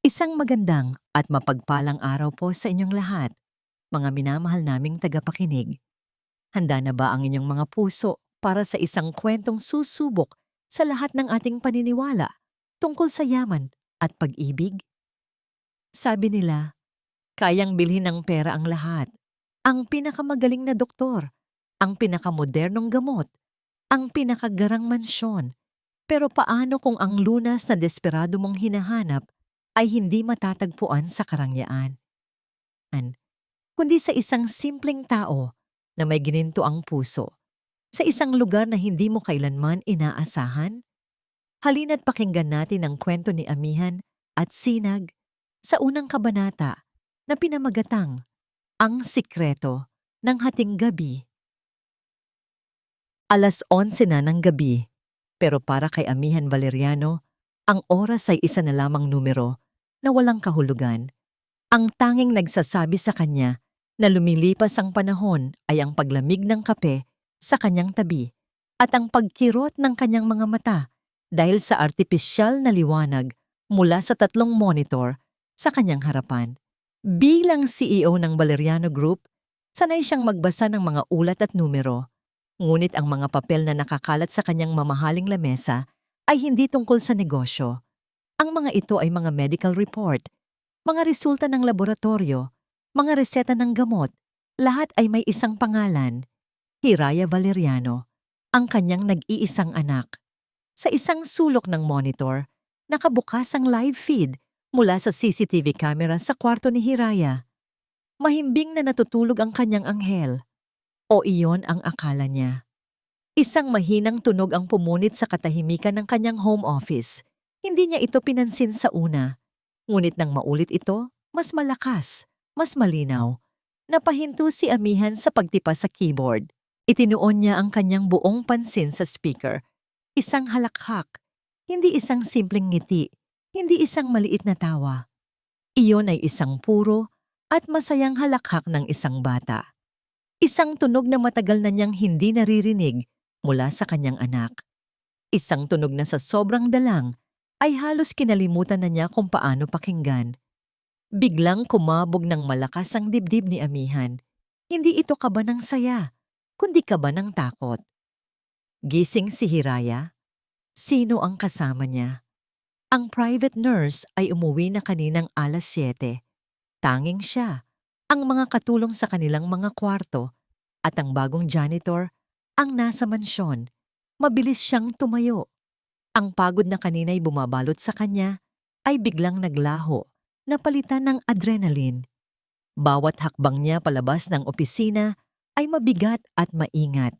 Isang magandang at mapagpalang araw po sa inyong lahat, mga minamahal naming tagapakinig. Handa na ba ang inyong mga puso para sa isang kwentong susubok sa lahat ng ating paniniwala tungkol sa yaman at pag-ibig? Sabi nila, kayang bilhin ng pera ang lahat. Ang pinakamagaling na doktor, ang pinakamodernong gamot, ang pinakagarang mansyon. Pero paano kung ang lunas na desperado mong hinahanap ay hindi matatagpuan sa karangyaan, kundi sa isang simpleng tao na may gininto ang puso, sa isang lugar na hindi mo kailanman inaasahan? Halina't pakinggan natin ang kwento ni Amihan at Sinag sa unang kabanata na pinamagatang Ang Sikreto ng Hating Gabi. Alas 11 na ng gabi, pero para kay Amihan Valeriano, ang oras ay isa na lamang numero na walang kahulugan. Ang tanging nagsasabi sa kanya na lumilipas ang panahon ay ang paglamig ng kape sa kanyang tabi at ang pagkirot ng kanyang mga mata dahil sa artipisyal na liwanag mula sa 3 monitor sa kanyang harapan. Bilang CEO ng Valeriano Group, sanay siyang magbasa ng mga ulat at numero. Ngunit ang mga papel na nakakalat sa kanyang mamahaling lamesa ay hindi tungkol sa negosyo. Ang mga ito ay mga medical report, mga resulta ng laboratorio, mga reseta ng gamot, lahat ay may isang pangalan, Hiraya Valeriano, ang kanyang nag-iisang anak. Sa isang sulok ng monitor, nakabukas ang live feed mula sa CCTV camera sa kwarto ni Hiraya. Mahimbing na natutulog ang kanyang anghel, o iyon ang akala niya. Isang mahinang tunog ang pumunit sa katahimikan ng kanyang home office. Hindi niya ito pinansin sa una. Ngunit nang maulit ito, mas malakas, mas malinaw. Napahinto si Amihan sa pagtipa sa keyboard. Itinuon niya ang kanyang buong pansin sa speaker. Isang halakhak, hindi isang simpleng ngiti, hindi isang maliit na tawa. Iyon ay isang puro at masayang halakhak ng isang bata. Isang tunog na matagal na niyang hindi naririnig mula sa kanyang anak. Isang tunog na sa sobrang dalang ay halos kinalimutan na niya kung paano pakinggan. Biglang kumabog ng malakas ang dibdib ni Amihan. Hindi ito kaba ng saya, kundi kaba ng takot. Gising si Hiraya. Sino ang kasama niya? Ang private nurse ay umuwi na kaninang alas 7. Tanging siya, ang mga katulong sa kanilang mga kwarto, at ang bagong janitor ang nasa mansyon. Mabilis siyang tumayo. Ang pagod na kanina'y bumabalot sa kanya ay biglang naglaho, napalitan ng adrenaline. Bawat hakbang niya palabas ng opisina ay mabigat at maingat.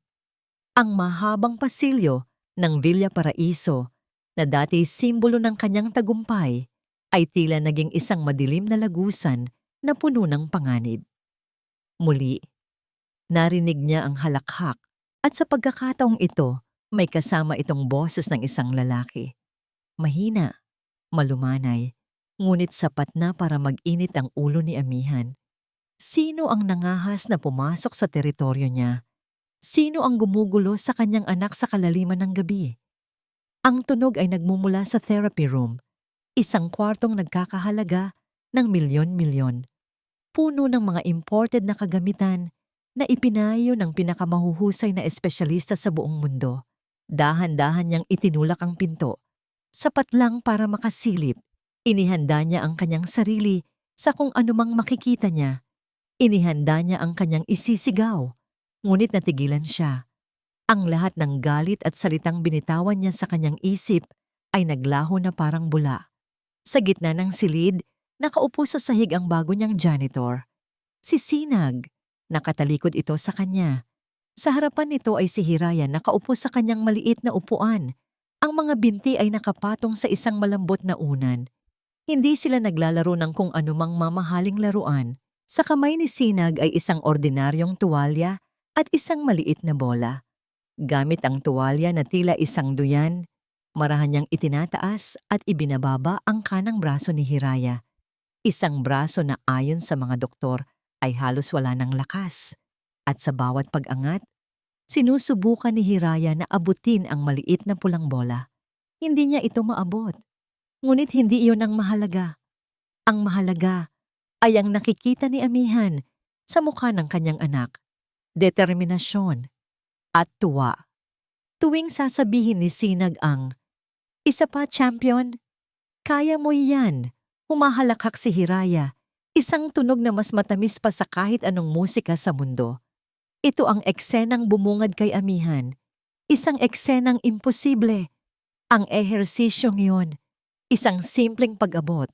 Ang mahabang pasilyo ng Villa Paraiso na dati simbolo ng kanyang tagumpay ay tila naging isang madilim na lagusan na puno ng panganib. Muli, narinig niya ang halakhak at sa pagkakataong ito, may kasama itong boses ng isang lalaki. Mahina, malumanay, ngunit sapat na para mag-init ang ulo ni Amihan. Sino ang nangahas na pumasok sa teritoryo niya? Sino ang gumugulo sa kanyang anak sa kalaliman ng gabi? Ang tunog ay nagmumula sa therapy room, isang kwartong nagkakahalaga ng milyon-milyon. Puno ng mga imported na kagamitan na ipinayo ng pinakamahuhusay na espesyalista sa buong mundo. Dahan-dahan niyang itinulak ang pinto. Sapat lang para makasilip. Inihanda niya ang kanyang sarili sa kung anumang makikita niya. Inihanda niya ang kanyang isisigaw. Ngunit natigilan siya. Ang lahat ng galit at salitang binitawan niya sa kanyang isip ay naglaho na parang bula. Sa gitna ng silid, nakaupo sa sahig ang bago niyang janitor. Si Sinag. Nakatalikod ito sa kanya. Sa harapan nito ay si Hiraya nakaupo sa kanyang maliit na upuan. Ang mga binti ay nakapatong sa isang malambot na unan. Hindi sila naglalaro ng kung anumang mamahaling laruan. Sa kamay ni Sinag ay isang ordinaryong tuwalya at isang maliit na bola. Gamit ang tuwalya na tila isang duyan, marahan niyang itinataas at ibinababa ang kanang braso ni Hiraya. Isang braso na ayon sa mga doktor ay halos wala ng lakas. At sa bawat pag-angat, sinusubukan ni Hiraya na abutin ang maliit na pulang bola. Hindi niya ito maabot. Ngunit hindi iyon ang mahalaga. Ang mahalaga ay ang nakikita ni Amihan sa mukha ng kanyang anak, determinasyon at tuwa. Tuwing sasabihin ni Sinag ang, "Isa pa, champion, kaya mo yan." Humahalakhak si Hiraya, isang tunog na mas matamis pa sa kahit anong musika sa mundo. Ito ang eksenang bumungad kay Amihan, isang eksenang imposible. Ang ehersisyong yon, isang simpleng pag-abot,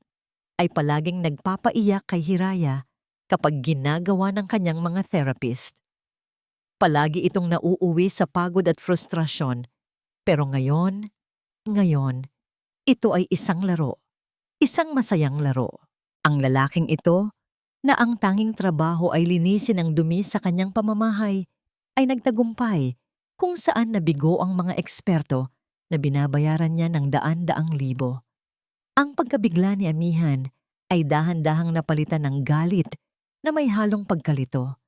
ay palaging nagpapaiyak kay Hiraya kapag ginagawa ng kanyang mga therapist. Palagi itong nauuwi sa pagod at frustrasyon. Pero ngayon, ito ay isang laro. Isang masayang laro. Ang lalaking ito, na ang tanging trabaho ay linisin ang dumi sa kanyang pamamahay, ay nagtagumpay kung saan nabigo ang mga eksperto na binabayaran niya ng daan-daang libo. Ang pagkabigla ni Amihan ay dahan-dahang napalitan ng galit na may halong pagkalito.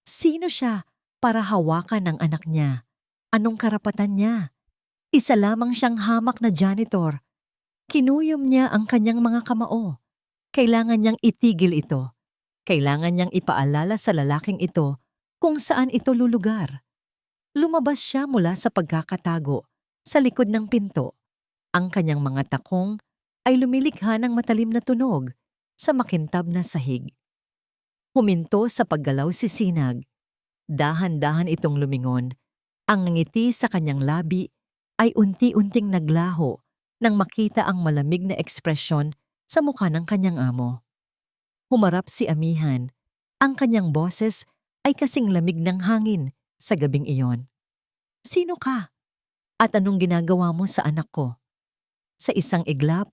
Sino siya para hawakan ng anak niya? Anong karapatan niya? Isa lamang siyang hamak na janitor. Kinuyom niya ang kanyang mga kamao. Kailangan niyang itigil ito. Kailangan niyang ipaalala sa lalaking ito kung saan ito lulugar. Lumabas siya mula sa pagkakatago sa likod ng pinto. Ang kanyang mga takong ay lumilikha ng matalim na tunog sa makintab na sahig. Huminto sa paggalaw si Sinag. Dahan-dahan itong lumingon. Ang ngiti sa kanyang labi ay unti-unting naglaho nang makita ang malamig na ekspresyon sa mukha ng kanyang amo. Humarap si Amihan. Ang kanyang boses ay kasing lamig ng hangin sa gabing iyon. "Sino ka? At anong ginagawa mo sa anak ko?" Sa isang iglap,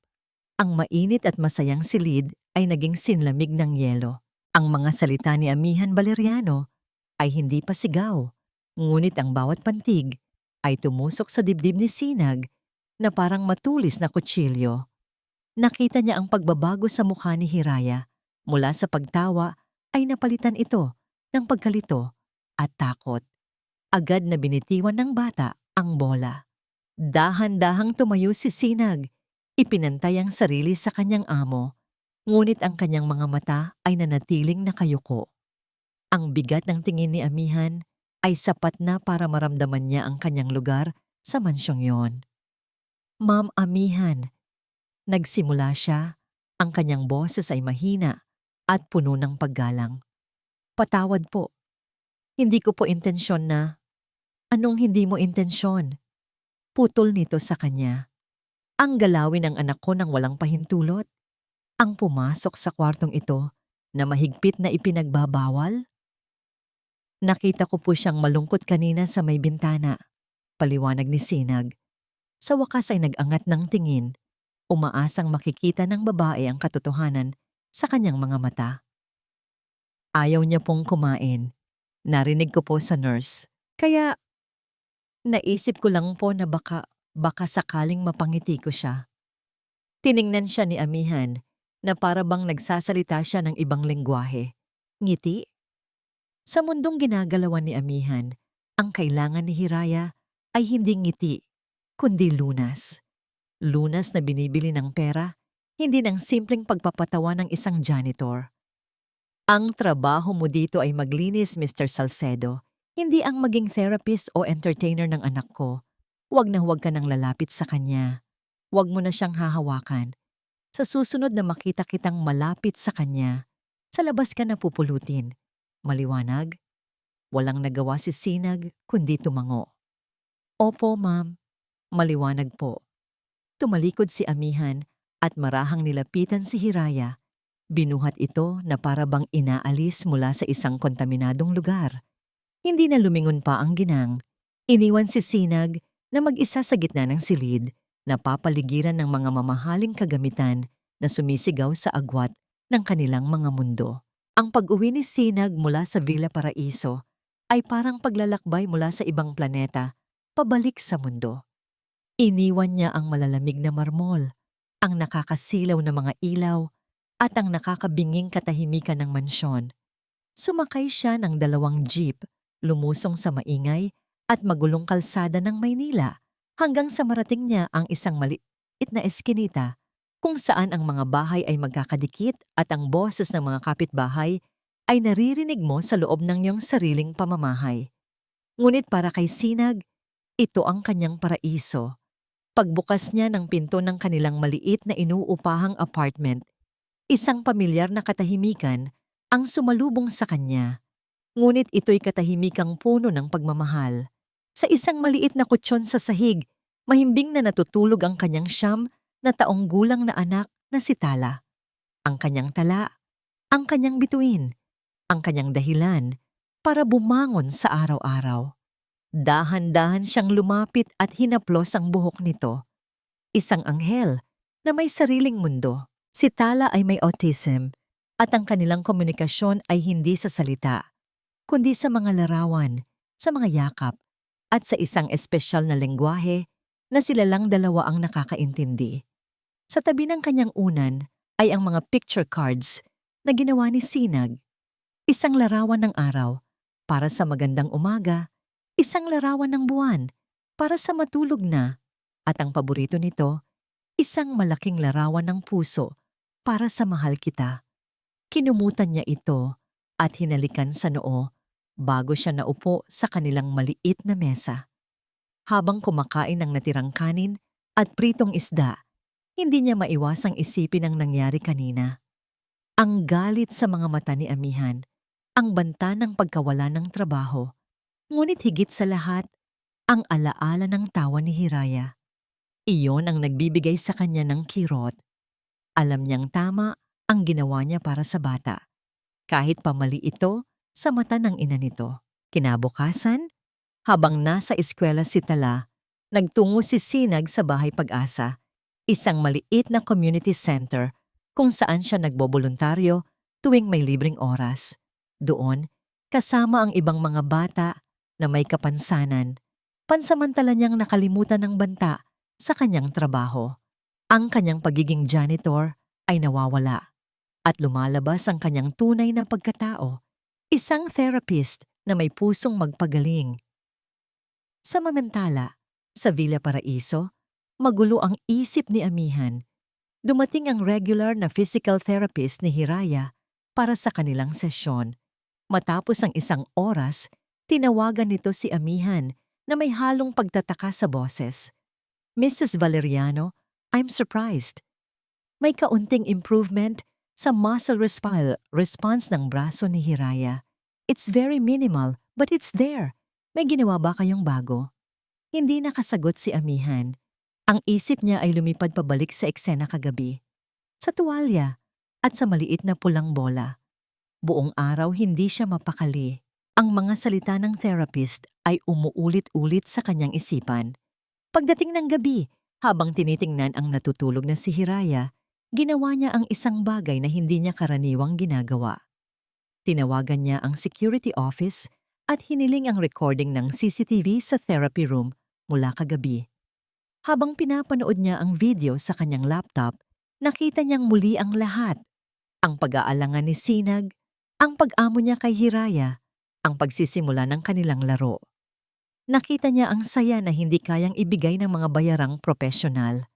ang mainit at masayang silid ay naging sinlamig ng yelo. Ang mga salita ni Amihan Valeriano ay hindi pa sigaw, ngunit ang bawat pantig ay tumusok sa dibdib ni Sinag na parang matulis na kutsilyo. Nakita niya ang pagbabago sa mukha ni Hiraya. Mula sa pagtawa ay napalitan ito ng pagkalito at takot. Agad na binitiwan ng bata ang bola. Dahan-dahang tumayo si Sinag. Ipinantay ang sarili sa kanyang amo, ngunit ang kanyang mga mata ay nanatiling nakayuko. Ang bigat ng tingin ni Amihan ay sapat na para maramdaman niya ang kanyang lugar sa mansyong yon. "Ma'am Amihan," nagsimula siya, ang kanyang boses ay mahina at puno ng paggalang. "Patawad po. Hindi ko po intensyon na..." "Anong hindi mo intensyon?" Putol nito sa kanya. Ang galawin ng anak ko nang walang pahintulot. Ang pumasok sa kwartong ito na mahigpit na ipinagbabawal. Nakita ko po siyang malungkot kanina sa may bintana, paliwanag ni Sinag. Sa wakas ay nag-angat ng tingin, umaasang makikita ng babae ang katotohanan sa kanyang mga mata. Ayaw niya pong kumain. Narinig ko po sa nurse. Kaya naisip ko lang po na baka sakaling mapangiti ko siya. Tiningnan siya ni Amihan na para bang nagsasalita siya ng ibang lengguwahe. Ngiti? Sa mundong ginagalawan ni Amihan, ang kailangan ni Hiraya ay hindi ngiti, kundi lunas. Lunas na binibili ng pera, hindi ng simpleng pagpapatawa ng isang janitor. "Ang trabaho mo dito ay maglinis, Mr. Salcedo, hindi ang maging therapist o entertainer ng anak ko. Huwag na huwag ka nang lalapit sa kanya. Huwag mo na siyang hahawakan. Sa susunod na makita kitang malapit sa kanya, sa labas ka na pupulutin." Maliwanag? Walang nagawa si Sinag kundi tumango. "Opo, ma'am." Maliwanag po. Tumalikod si Amihan at marahang nilapitan si Hiraya. Binuhat ito na para bang inaalis mula sa isang kontaminadong lugar. Hindi na lumingon pa ang ginang. Iniwan si Sinag na mag-isa sa gitna ng silid, napapaligiran ng mga mamahaling kagamitan na sumisigaw sa agwat ng kanilang mga mundo. Ang pag-uwi ni Sinag mula sa Villa Paraiso ay parang paglalakbay mula sa ibang planeta, pabalik sa mundo. Iniwan niya ang malalamig na marmol, ang nakakasilaw na mga ilaw, at ang nakakabinging katahimikan ng mansyon. Sumakay siya ng 2 jeep, lumusong sa maingay at magulong kalsada ng Maynila hanggang sa marating niya ang isang maliit na eskinita kung saan ang mga bahay ay magkakadikit at ang boses ng mga kapitbahay ay naririnig mo sa loob ng iyong sariling pamamahay. Ngunit para kay Sinag, ito ang kanyang paraiso. Pagbukas niya ng pinto ng kanilang maliit na inuupahang apartment, isang pamilyar na katahimikan ang sumalubong sa kanya. Ngunit ito'y katahimikang puno ng pagmamahal. Sa isang maliit na kutsyon sa sahig, mahimbing na natutulog ang kanyang 9 gulang na anak na si Tala. Ang kanyang tala, ang kanyang bituin, ang kanyang dahilan para bumangon sa araw-araw. Dahan-dahan siyang lumapit at hinaplos ang buhok nito. Isang anghel na may sariling mundo. Si Tala ay may autism at ang kanilang komunikasyon ay hindi sa salita, kundi sa mga larawan, sa mga yakap, at sa isang espesyal na lengguwahe na sila lang dalawa ang nakakaintindi. Sa tabi ng kanyang unan ay ang mga picture cards na ginawa ni Sinag. Isang larawan ng araw para sa magandang umaga, isang larawan ng buwan para sa matulog na, at ang paborito nito, isang malaking larawan ng puso para sa mahal kita. Kinumutan niya ito at hinalikan sa noo bago siya naupo sa kanilang maliit na mesa. Habang kumakain ng natirang kanin at pritong isda, hindi niya maiwasang isipin ang nangyari kanina. Ang galit sa mga mata ni Amihan, ang banta ng pagkawala ng trabaho, ngunit higit sa lahat, ang alaala ng tawa ni Hiraya. Iyon ang nagbibigay sa kanya ng kirot. Alam niyang tama ang ginawa niya para sa bata, kahit pamali ito sa mata ng ina nito. Kinabukasan, habang nasa eskwela si Tala, nagtungo si Sinag sa Bahay Pag-asa, isang maliit na community center kung saan siya nagboboluntaryo tuwing may libreng oras. Doon, kasama ang ibang mga bata na may kapansanan, pansamantala niyang nakalimutan ng banta sa kanyang trabaho. Ang kanyang pagiging janitor ay nawawala at lumalabas ang kanyang tunay na pagkatao, isang therapist na may pusong magpagaling. Samantala, sa Villa Paraiso, magulo ang isip ni Amihan. Dumating ang regular na physical therapist ni Hiraya para sa kanilang sesyon. Matapos ang 1 oras, tinawagan nito si Amihan na may halong pagtataka sa boses. Mrs. Valeriano, I'm surprised. May kaunting improvement sa muscle response ng braso ni Hiraya. It's very minimal, but it's there. May ginawa ba kayong bago? Hindi nakasagot si Amihan. Ang isip niya ay lumipad pabalik sa eksena kagabi. Sa tuwalya at sa maliit na pulang bola. Buong araw hindi siya mapakali. Ang mga salita ng therapist ay umuulit-ulit sa kanyang isipan. Pagdating ng gabi, habang tinitingnan ang natutulog na si Hiraya, ginawa niya ang isang bagay na hindi niya karaniwang ginagawa. Tinawagan niya ang security office at hiniling ang recording ng CCTV sa therapy room mula kagabi. Habang pinapanood niya ang video sa kanyang laptop, nakita niyang muli ang lahat. Ang pag-aalangan ni Sinag, ang pag-amo niya kay Hiraya, ang pagsisimula ng kanilang laro. Nakita niya ang saya na hindi kayang ibigay ng mga bayarang propesyonal.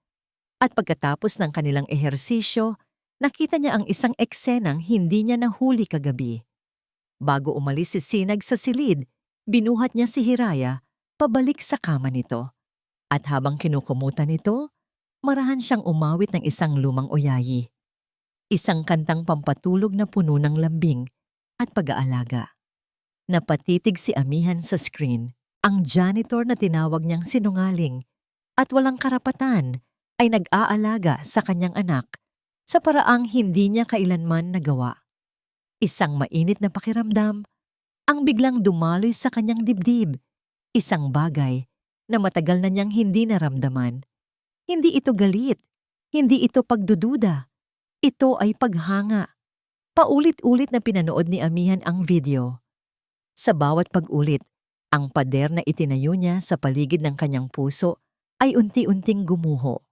At pagkatapos ng kanilang ehersisyo, nakita niya ang isang eksenang hindi niya nahuli kagabi. Bago umalis si Sinag sa silid, binuhat niya si Hiraya pabalik sa kama nito. At habang kinukumutan nito, marahan siyang umawit ng isang lumang oyayi. Isang kantang pampatulog na puno ng lambing at pag-aalaga. Napatitig si Amihan sa screen. Ang janitor na tinawag niyang sinungaling at walang karapatan ay nag-aalaga sa kanyang anak sa paraang hindi niya kailanman nagawa. Isang mainit na pakiramdam ang biglang dumaloy sa kanyang dibdib. Isang bagay na matagal na niyang hindi naramdaman. Hindi ito galit, hindi ito pagdududa. Ito ay paghanga. Paulit-ulit na pinanood ni Amihan ang video. Sa bawat pag-ulit, ang pader na itinayo niya sa paligid ng kanyang puso ay unti-unting gumuho.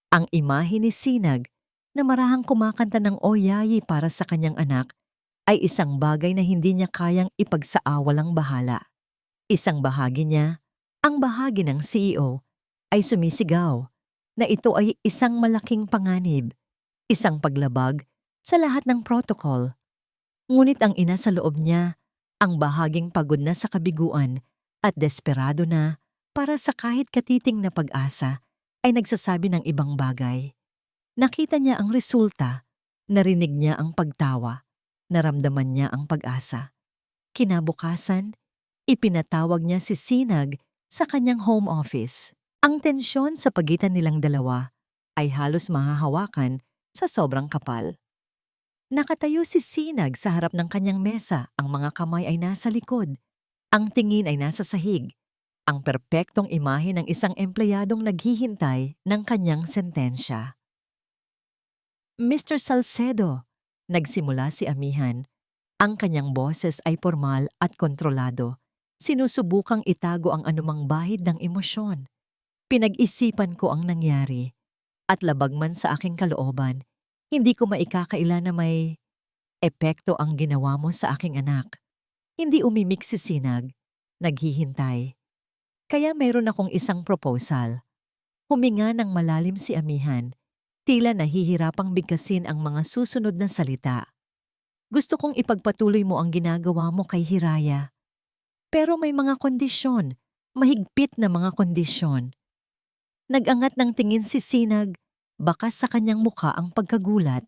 Ang imahe ni Sinag na marahang kumakanta ng oyayi para sa kanyang anak ay isang bagay na hindi niya kayang ipagsaawalang bahala. Isang bahagi niya, ang bahagi ng CEO, ay sumisigaw. na ito ay isang malaking panganib, isang paglabag sa lahat ng protocol. Ngunit ang ina sa loob niya, ang bahaging pagod na sa kabiguan at desperado na para sa kahit katiting na pag-asa, ay nagsasabi ng ibang bagay. Nakita niya ang resulta, narinig niya ang pagtawa, naramdaman niya ang pag-asa. Kinabukasan, ipinatawag niya si Sinag sa kanyang home office. Ang tensyon sa pagitan nilang dalawa ay halos mahahawakan sa sobrang kapal. Nakatayo si Sinag sa harap ng kanyang mesa, ang mga kamay ay nasa likod, ang tingin ay nasa sahig, ang perpektong imahe ng isang empleyadong naghihintay ng kanyang sentensya. Mr. Salcedo, nagsimula si Amihan. Ang kanyang boses ay formal at kontrolado. Sinusubukang itago ang anumang bahid ng emosyon. Pinag-isipan ko ang nangyari at labag man sa aking kalooban, hindi ko maikakaila na may epekto ang ginawa mo sa aking anak. Hindi umimik si Sinag, naghihintay. Kaya mayroon akong isang proposal. Huminga ng malalim si Amihan, tila nahihirapang bigkasin ang mga susunod na salita. Gusto kong ipagpatuloy mo ang ginagawa mo kay Hiraya. Pero may mga kondisyon, mahigpit na mga kondisyon. Nag-angat ng tingin si Sinag, bakas sa kanyang mukha ang pagkagulat.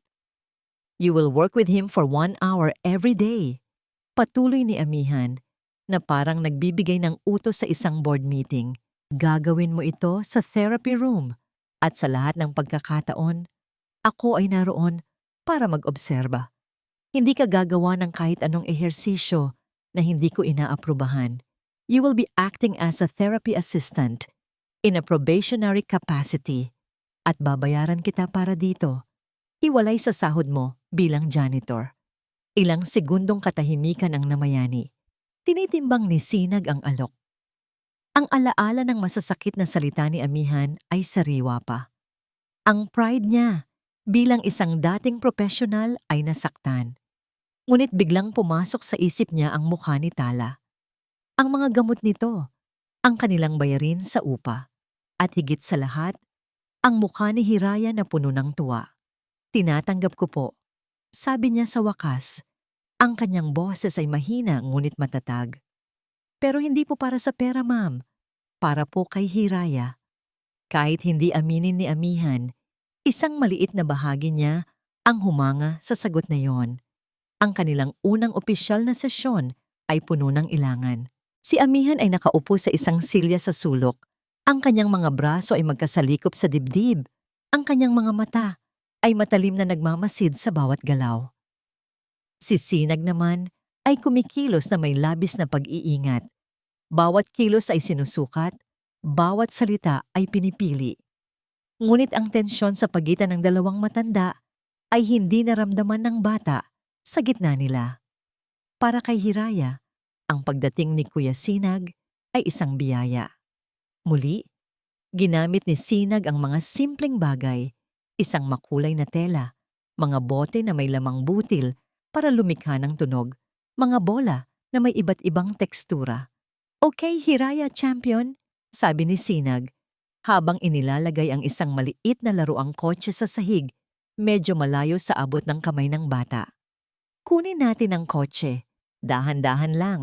You will work with him for 1 hour every day. Patuloy ni Amihan, na parang nagbibigay ng utos sa isang board meeting. Gagawin mo ito sa therapy room at sa lahat ng pagkakataon, ako ay naroon para mag-obserba. Hindi ka gagawa ng kahit anong ehersisyo na hindi ko inaaprubahan. You will be acting as a therapy assistant in a probationary capacity at babayaran kita para dito. Hiwalay sa sahod mo bilang janitor. Ilang segundong katahimikan ang namayani. Tinitimbang ni Sinag ang alok. Ang alaala ng masasakit na salita ni Amihan ay sariwa pa. Ang pride niya bilang isang dating profesional ay nasaktan. Ngunit biglang pumasok sa isip niya ang mukha ni Tala. Ang mga gamot nito, ang kanilang bayarin sa upa, at higit sa lahat, ang mukha ni Hiraya na puno ng tuwa. Tinatanggap ko po, sabi niya sa wakas. Ang kanyang boses ay mahina ngunit matatag. Pero hindi po para sa pera, ma'am. Para po kay Hiraya. Kahit hindi aminin ni Amihan, isang maliit na bahagi niya ang humanga sa sagot na yon. Ang kanilang unang opisyal na sesyon ay puno ng ilangan. Si Amihan ay nakaupo sa isang silya sa sulok. Ang kanyang mga braso ay magkasalikop sa dibdib. Ang kanyang mga mata ay matalim na nagmamasid sa bawat galaw. Si Sinag naman ay kumikilos na may labis na pag-iingat. Bawat kilos ay sinusukat, bawat salita ay pinipili. Ngunit ang tensyon sa pagitan ng dalawang matanda ay hindi naramdaman ng bata sa gitna nila. Para kay Hiraya, ang pagdating ni Kuya Sinag ay isang biyaya. Muli, ginamit ni Sinag ang mga simpleng bagay, isang makulay na tela, mga bote na may lamang butil para lumikha ng tunog, mga bola na may iba't ibang tekstura. Okay, Hiraya champion, sabi ni Sinag, habang inilalagay ang isang maliit na laruang kotse sa sahig, medyo malayo sa abot ng kamay ng bata. Kunin natin ang kotse, dahan-dahan lang.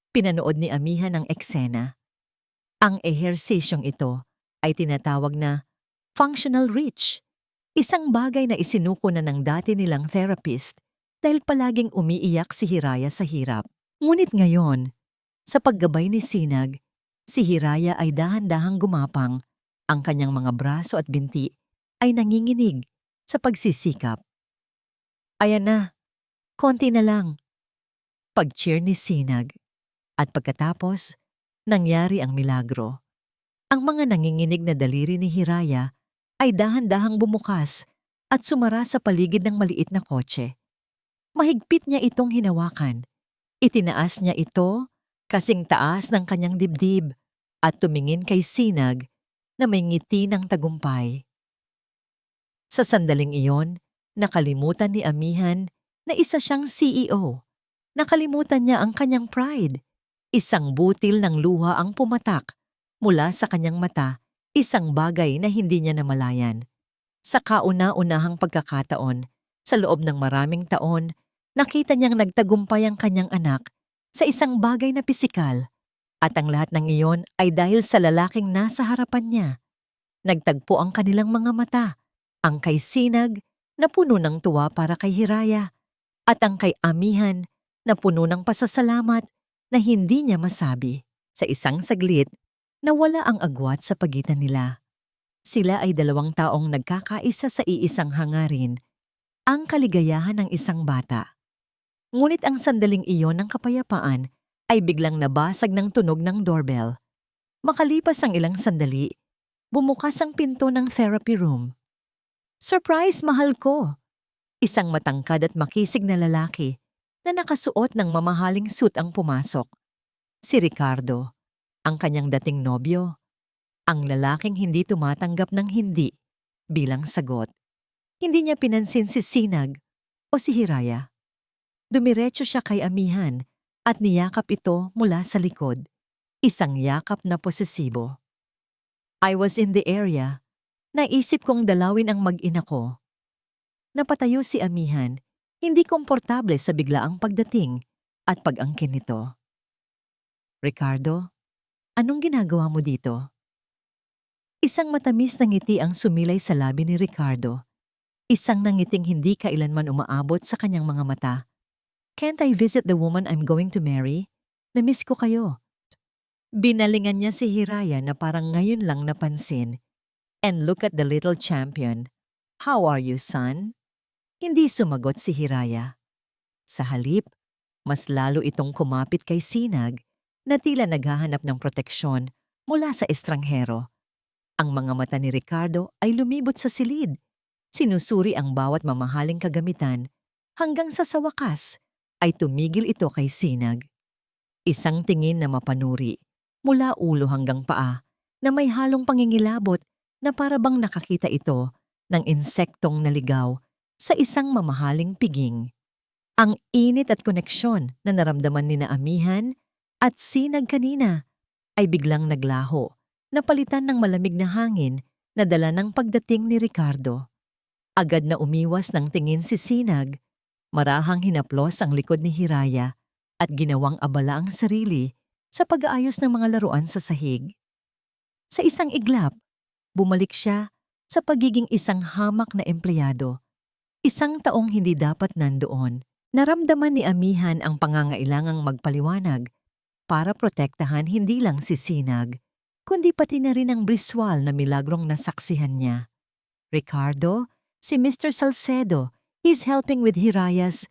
Pinanood ni Amihan ang eksena. Ang ehersisyong ito ay tinatawag na functional reach, isang bagay na isinuko na ng dati nilang therapist dahil palaging umiiyak si Hiraya sa hirap. Ngunit ngayon, sa paggabay ni Sinag, si Hiraya ay dahan-dahang gumapang, ang kanyang mga braso at binti ay nanginginig sa pagsisikap. Ayan na, konti na lang. Pag-cheer ni Sinag. At pagkatapos, nangyari ang milagro. Ang mga nanginginig na daliri ni Hiraya ay dahan-dahang bumukas at sumara sa paligid ng maliit na kotse. Mahigpit niya itong hinawakan. Itinaas niya ito kasing taas ng kanyang dibdib at tumingin kay Sinag na may ngiti ng tagumpay. Sa sandaling iyon, nakalimutan ni Amihan na isa siyang CEO. Nakalimutan niya ang kanyang pride. Isang butil ng luha ang pumatak mula sa kanyang mata, Isang bagay na hindi niya namalayan. Sa kauna-unahang pagkakataon, sa loob ng maraming taon, nakita niyang nagtagumpay ang kanyang anak sa isang bagay na pisikal. At ang lahat ng iyon ay dahil sa lalaking nasa harapan niya. Nagtagpo ang kanilang mga mata, ang kay Sinag na puno ng tuwa para kay Hiraya at ang kay Amihan na puno ng pasasalamat na hindi niya masabi. Sa isang saglit, nawala ang agwat sa pagitan nila. Sila ay dalawang taong nagkakaisa sa iisang hangarin, ang kaligayahan ng isang bata. Ngunit ang sandaling iyon ng kapayapaan ay biglang nabasag ng tunog ng doorbell. Makalipas ang ilang sandali, bumukas ang pinto ng therapy room. Surprise, mahal ko! Isang matangkad at makisig na lalaki na nakasuot ng mamahaling suit ang pumasok. Si Ricardo, ang kanyang dating nobyo. Ang lalaking hindi tumatanggap ng hindi bilang sagot. Hindi niya pinansin si Sinag o si Hiraya. Dumiretso siya kay Amihan at niyakap ito mula sa likod. Isang yakap na posesibo. I was in the area. Naisip kong dalawin ang mag-ina ko. Napatayo si Amihan, hindi komportable sa biglaang pagdating at pag-angkin nito. Ricardo, anong ginagawa mo dito? Isang matamis na ngiti ang sumilay sa labi ni Ricardo. Isang nangiting hindi kailanman umaabot sa kanyang mga mata. Can't I visit the woman I'm going to marry? Namiss ko kayo. Binalingan niya si Hiraya na parang ngayon lang napansin. And look at the little champion. How are you, son? Hindi sumagot si Hiraya. Sa halip, mas lalo itong kumapit kay Sinag na tila naghahanap ng proteksyon mula sa estranghero. Ang mga mata ni Ricardo ay lumibot sa silid. Sinusuri ang bawat mamahaling kagamitan hanggang sa wakas ay tumigil ito kay Sinag. Isang tingin na mapanuri mula ulo hanggang paa na may halong pangingilabot na parabang nakakita ito ng insektong naligaw sa isang mamahaling piging. Ang init at koneksyon na naramdaman ni na Amihan at Sinag kanina ay biglang naglaho, napalitan ng malamig na hangin na dala ng pagdating ni Ricardo. Agad na umiwas ng tingin si Sinag, marahang hinaplos ang likod ni Hiraya at ginawang abala ang sarili sa pag-aayos ng mga laruan sa sahig. Sa isang iglap, bumalik siya sa pagiging isang hamak na empleyado. Isang taong hindi dapat nandoon. Naramdaman ni Amihan ang pangangailangang magpaliwanag para protektahan hindi lang si Sinag, kundi pati na rin ang briswal na milagrong nasaksihan niya. Ricardo, si Mr. Salcedo, is helping with Hiraya's.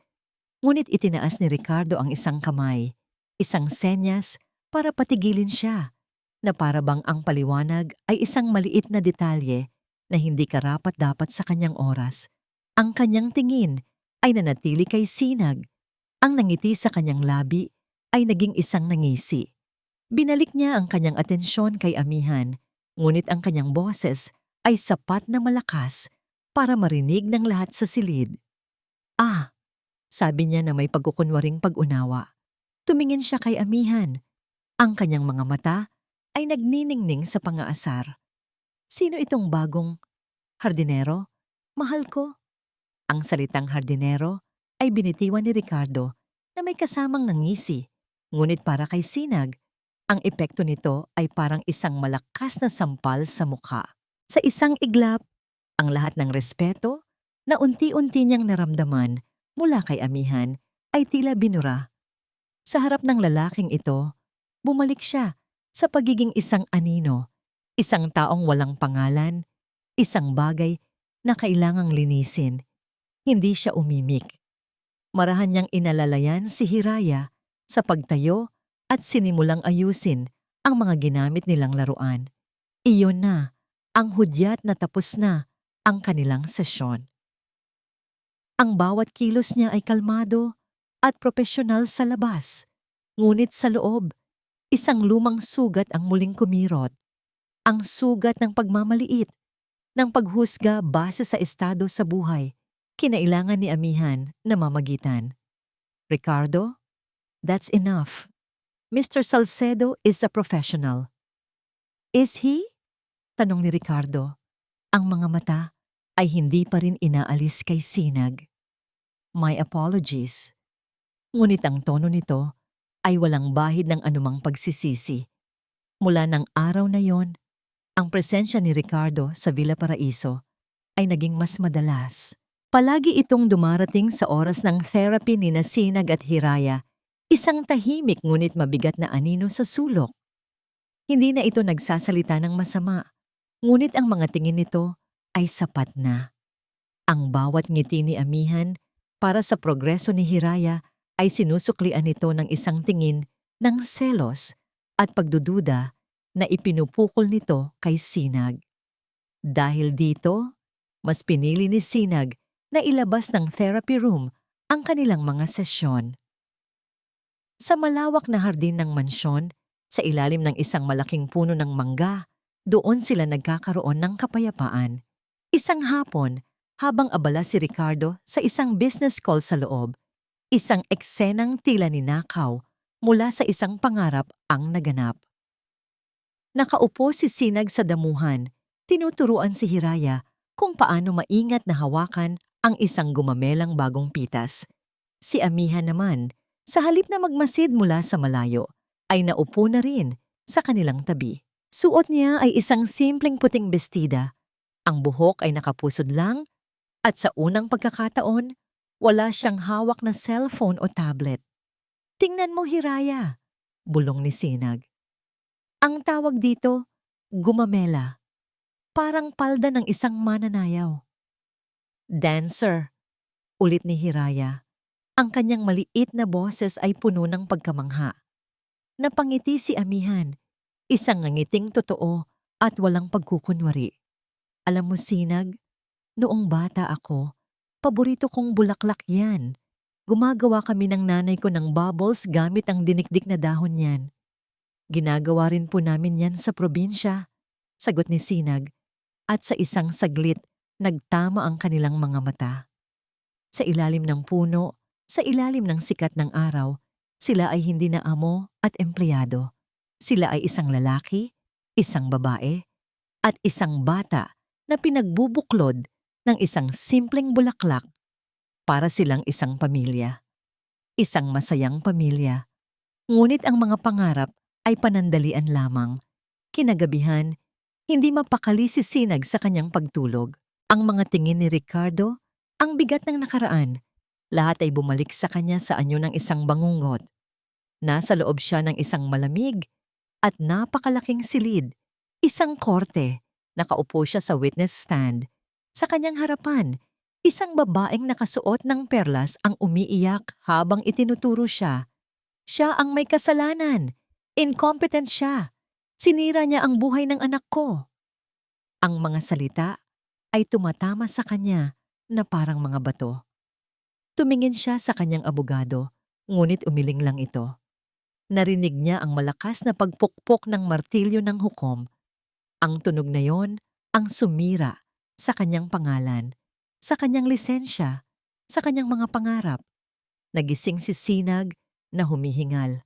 Ngunit itinaas ni Ricardo ang isang kamay, isang senyas para patigilin siya, na parabang ang paliwanag ay isang maliit na detalye na hindi karapat-dapat sa kanyang oras. Ang kanyang tingin ay nanatili kay Sinag. Ang nangiti sa kanyang labi ay naging isang nangisi. Binalik niya ang kanyang atensyon kay Amihan, ngunit ang kanyang boses ay sapat na malakas para marinig ng lahat sa silid. Ah, sabi niya na may pagkukunwaring pag-unawa. Tumingin siya kay Amihan. Ang kanyang mga mata ay nagniningning sa pangaasar. Sino itong bagong hardinero? Mahal ko. Ang salitang hardinero ay binitiwan ni Ricardo na may kasamang nangisi, ngunit para kay Sinag, ang epekto nito ay parang isang malakas na sampal sa mukha. Sa isang iglap, ang lahat ng respeto na unti-unti niyang naramdaman mula kay Amihan ay tila binura. Sa harap ng lalaking ito, bumalik siya sa pagiging isang anino, isang taong walang pangalan, isang bagay na kailangang linisin. Hindi siya umimik. Marahan niyang inalalayan si Hiraya sa pagtayo at sinimulang ayusin ang mga ginamit nilang laruan. Iyon na, ang hudyat na tapos na ang kanilang sesyon. Ang bawat kilos niya ay kalmado at propesyonal sa labas, ngunit sa loob, isang lumang sugat ang muling kumirot. Ang sugat ng pagmamaliit, ng paghusga base sa estado sa buhay, kinailangan ni Amihan na mamagitan. Ricardo, that's enough. Mr. Salcedo is a professional. Is he? Tanong ni Ricardo. Ang mga mata ay hindi pa rin inaalis kay Sinag. My apologies. Ngunit ang tono nito ay walang bahid ng anumang pagsisisi. Mula ng araw na yon, ang presensya ni Ricardo sa Villa Paraiso ay naging mas madalas. Palagi itong dumarating sa oras ng therapy ni Sinag at Hiraya, isang tahimik ngunit mabigat na anino sa sulok. Hindi na ito nagsasalita ng masama, ngunit ang mga tingin nito ay sapat na. Ang bawat ngiti ni Amihan para sa progreso ni Hiraya ay sinusuklian nito ng isang tingin ng selos at pagdududa na ipinupukol nito kay Sinag. Dahil dito, mas pinili ni Sinag na ilabas ng therapy room ang kanilang mga sesyon. Sa malawak na hardin ng mansyon, sa ilalim ng isang malaking puno ng mangga, doon sila nagkakaroon ng kapayapaan. Isang hapon, habang abala si Ricardo sa isang business call sa loob, isang eksenang tila ninakaw mula sa isang pangarap ang naganap. Nakaupo si Sinag sa damuhan, tinuturuan si Hiraya kung paano maingat na hawakan ang isang gumamelang bagong pitas. Si Amihan naman, sa halip na magmasid mula sa malayo, ay naupo na rin sa kanilang tabi. Suot niya ay isang simpleng puting bestida. Ang buhok ay nakapusod lang at sa unang pagkakataon, wala siyang hawak na cellphone o tablet. "Tingnan mo, Hiraya," bulong ni Sinag. Ang tawag dito, gumamela. Parang palda ng isang mananayaw. "Dancer," ulit ni Hiraya. Ang kanyang maliit na boses ay puno ng pagkamangha. Napangiti si Amihan, isang ngangiting totoo at walang pagkukunwari. "Alam mo, Sinag, noong bata ako, paborito kong bulaklak yan. Gumagawa kami ng nanay ko ng bubbles gamit ang dinikdik na dahon niyan. Ginagawa rin po namin yan sa probinsya," sagot ni Sinag, at sa isang saglit, nagtama ang kanilang mga mata. Sa ilalim ng puno, sa ilalim ng sikat ng araw, sila ay hindi na amo at empleyado. Sila ay isang lalaki, isang babae, at isang bata na pinagbubuklod ng isang simpleng bulaklak para silang isang pamilya. Isang masayang pamilya. Ngunit ang mga pangarap ay panandalian lamang. Kinagabihan, hindi mapakali si Sinag sa kanyang pagtulog. Ang mga tingin ni Ricardo, ang bigat ng nakaraan, lahat ay bumalik sa kanya sa anyo ng isang bangungot. Nasa loob siya ng isang malamig at napakalaking silid, isang korte. Nakaupo siya sa witness stand. Sa kanyang harapan, isang babaeng nakasuot ng perlas ang umiiyak habang itinuturo siya. Siya ang may kasalanan. Incompetent siya. Sinira niya ang buhay ng anak ko. Ang mga salita ay tumatama sa kanya na parang mga bato. Tumingin siya sa kanyang abogado, ngunit umiling lang ito. Narinig niya ang malakas na pagpukpok ng martilyo ng hukom. Ang tunog na yon ang sumira sa kanyang pangalan, sa kanyang lisensya, sa kanyang mga pangarap. Nagising si Sinag na humihingal.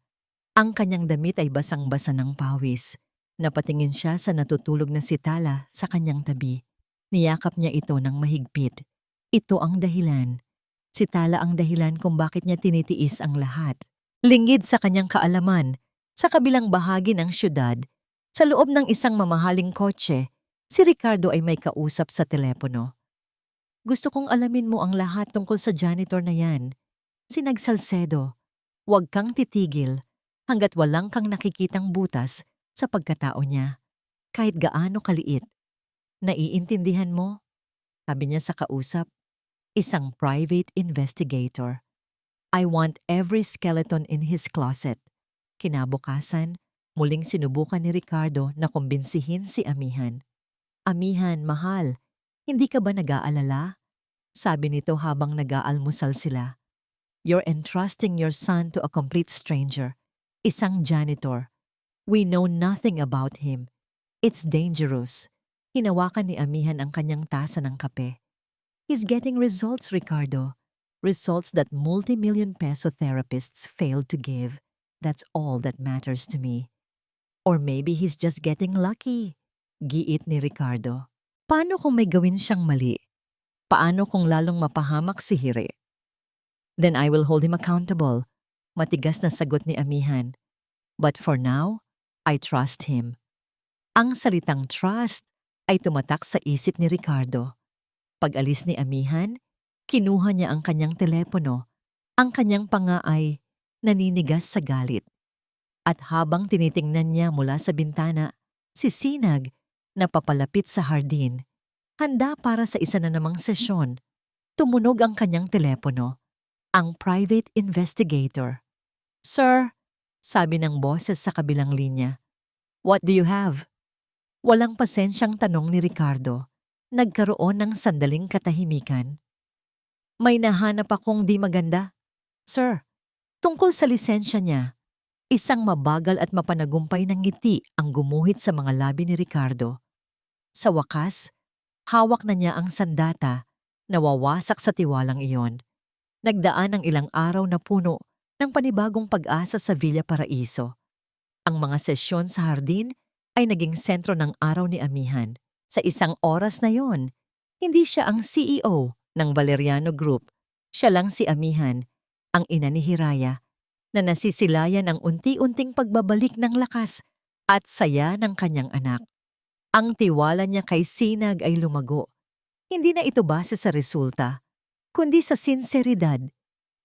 Ang kanyang damit ay basang-basa ng pawis. Napatingin siya sa natutulog na si Tala sa kanyang tabi. Niyakap niya ito ng mahigpit. Ito ang dahilan. Si Tala ang dahilan kung bakit niya tinitiis ang lahat. Lingid sa kanyang kaalaman, sa kabilang bahagi ng syudad, sa loob ng isang mamahaling kotse, si Ricardo ay may kausap sa telepono. "Gusto kong alamin mo ang lahat tungkol sa janitor na yan. Sinag Salcedo. Huwag kang titigil hanggat walang kang nakikitang butas sa pagkatao niya, kahit gaano kaliit. Naiintindihan mo?" Sabi niya sa kausap, isang private investigator. "I want every skeleton in his closet." Kinabukasan, muling sinubukan ni Ricardo na kumbinsihin si Amihan. "Amihan, mahal, hindi ka ba nag-aalala?" Sabi nito habang nag-aalmusal sila. "You're entrusting your son to a complete stranger, isang janitor. We know nothing about him. It's dangerous." Hinawakan ni Amihan ang kanyang tasa ng kape. "He's getting results, Ricardo. Results that multi-million peso therapists failed to give. That's all that matters to me. Or maybe he's just getting lucky. Giit ni Ricardo. Paano kung may gawin siyang mali? Paano kung lalong mapahamak si Hire? Then I will hold him accountable. Matigas na sagot ni Amihan. But for now, I trust him. Ang salitang trust ay tumatak sa isip ni Ricardo. Pag-alis ni Amihan, kinuha niya ang kanyang telepono. Ang kanyang panga ay naninigas sa galit. At habang tinitingnan niya mula sa bintana, si Sinag na papalapit sa hardin, handa para sa isa na namang sesyon, tumunog ang kanyang telepono. Ang private investigator. Sir, sabi ng boses sa kabilang linya. What do you have? Walang pasensyang tanong ni Ricardo. Nagkaroon ng sandaling katahimikan. May nahanap akong di maganda. Sir, tungkol sa lisensya niya. Isang mabagal at mapanagumpay ng ngiti ang gumuhit sa mga labi ni Ricardo. Sa wakas, hawak na niya ang sandata na wawasak sa tiwalang iyon. Nagdaan ang ilang araw na puno ng panibagong pag-asa sa Villa Paraiso. Ang mga sesyon sa hardin ay naging sentro ng araw ni Amihan. Sa isang oras na yon, hindi siya ang CEO ng Valeriano Group. Siya lang si Amihan, ang ina ni Hiraya, na nasisilayan ang unti-unting pagbabalik ng lakas at saya ng kanyang anak. Ang tiwala niya kay Sinag ay lumago. Hindi na ito base sa resulta, kundi sa sinseridad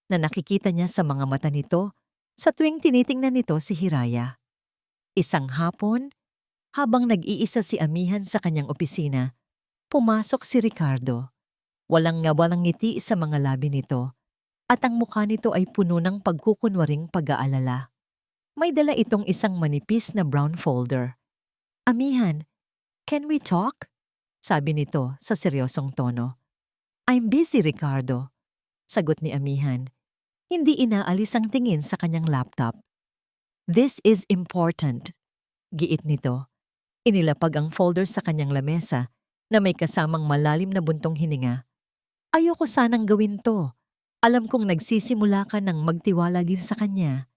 na nakikita niya sa mga mata nito sa tuwing tinitingnan nito si Hiraya. Isang hapon, habang nag-iisa si Amihan sa kanyang opisina, pumasok si Ricardo. Walang ngiti sa mga labi nito at ang mukha nito ay puno ng pagkukunwaring pag-aalala. May dala itong isang manipis na brown folder. Amihan, can we talk? Sabi nito sa seryosong tono. I'm busy, Ricardo. Sagot ni Amihan. Hindi inaalis ang tingin sa kanyang laptop. This is important. Giit nito. Inilapag ang folder sa kanyang lamesa na may kasamang malalim na buntong hininga. Ayoko sanang gawin to. Alam kong nagsisimula ka ng magtiwala din sa kanya.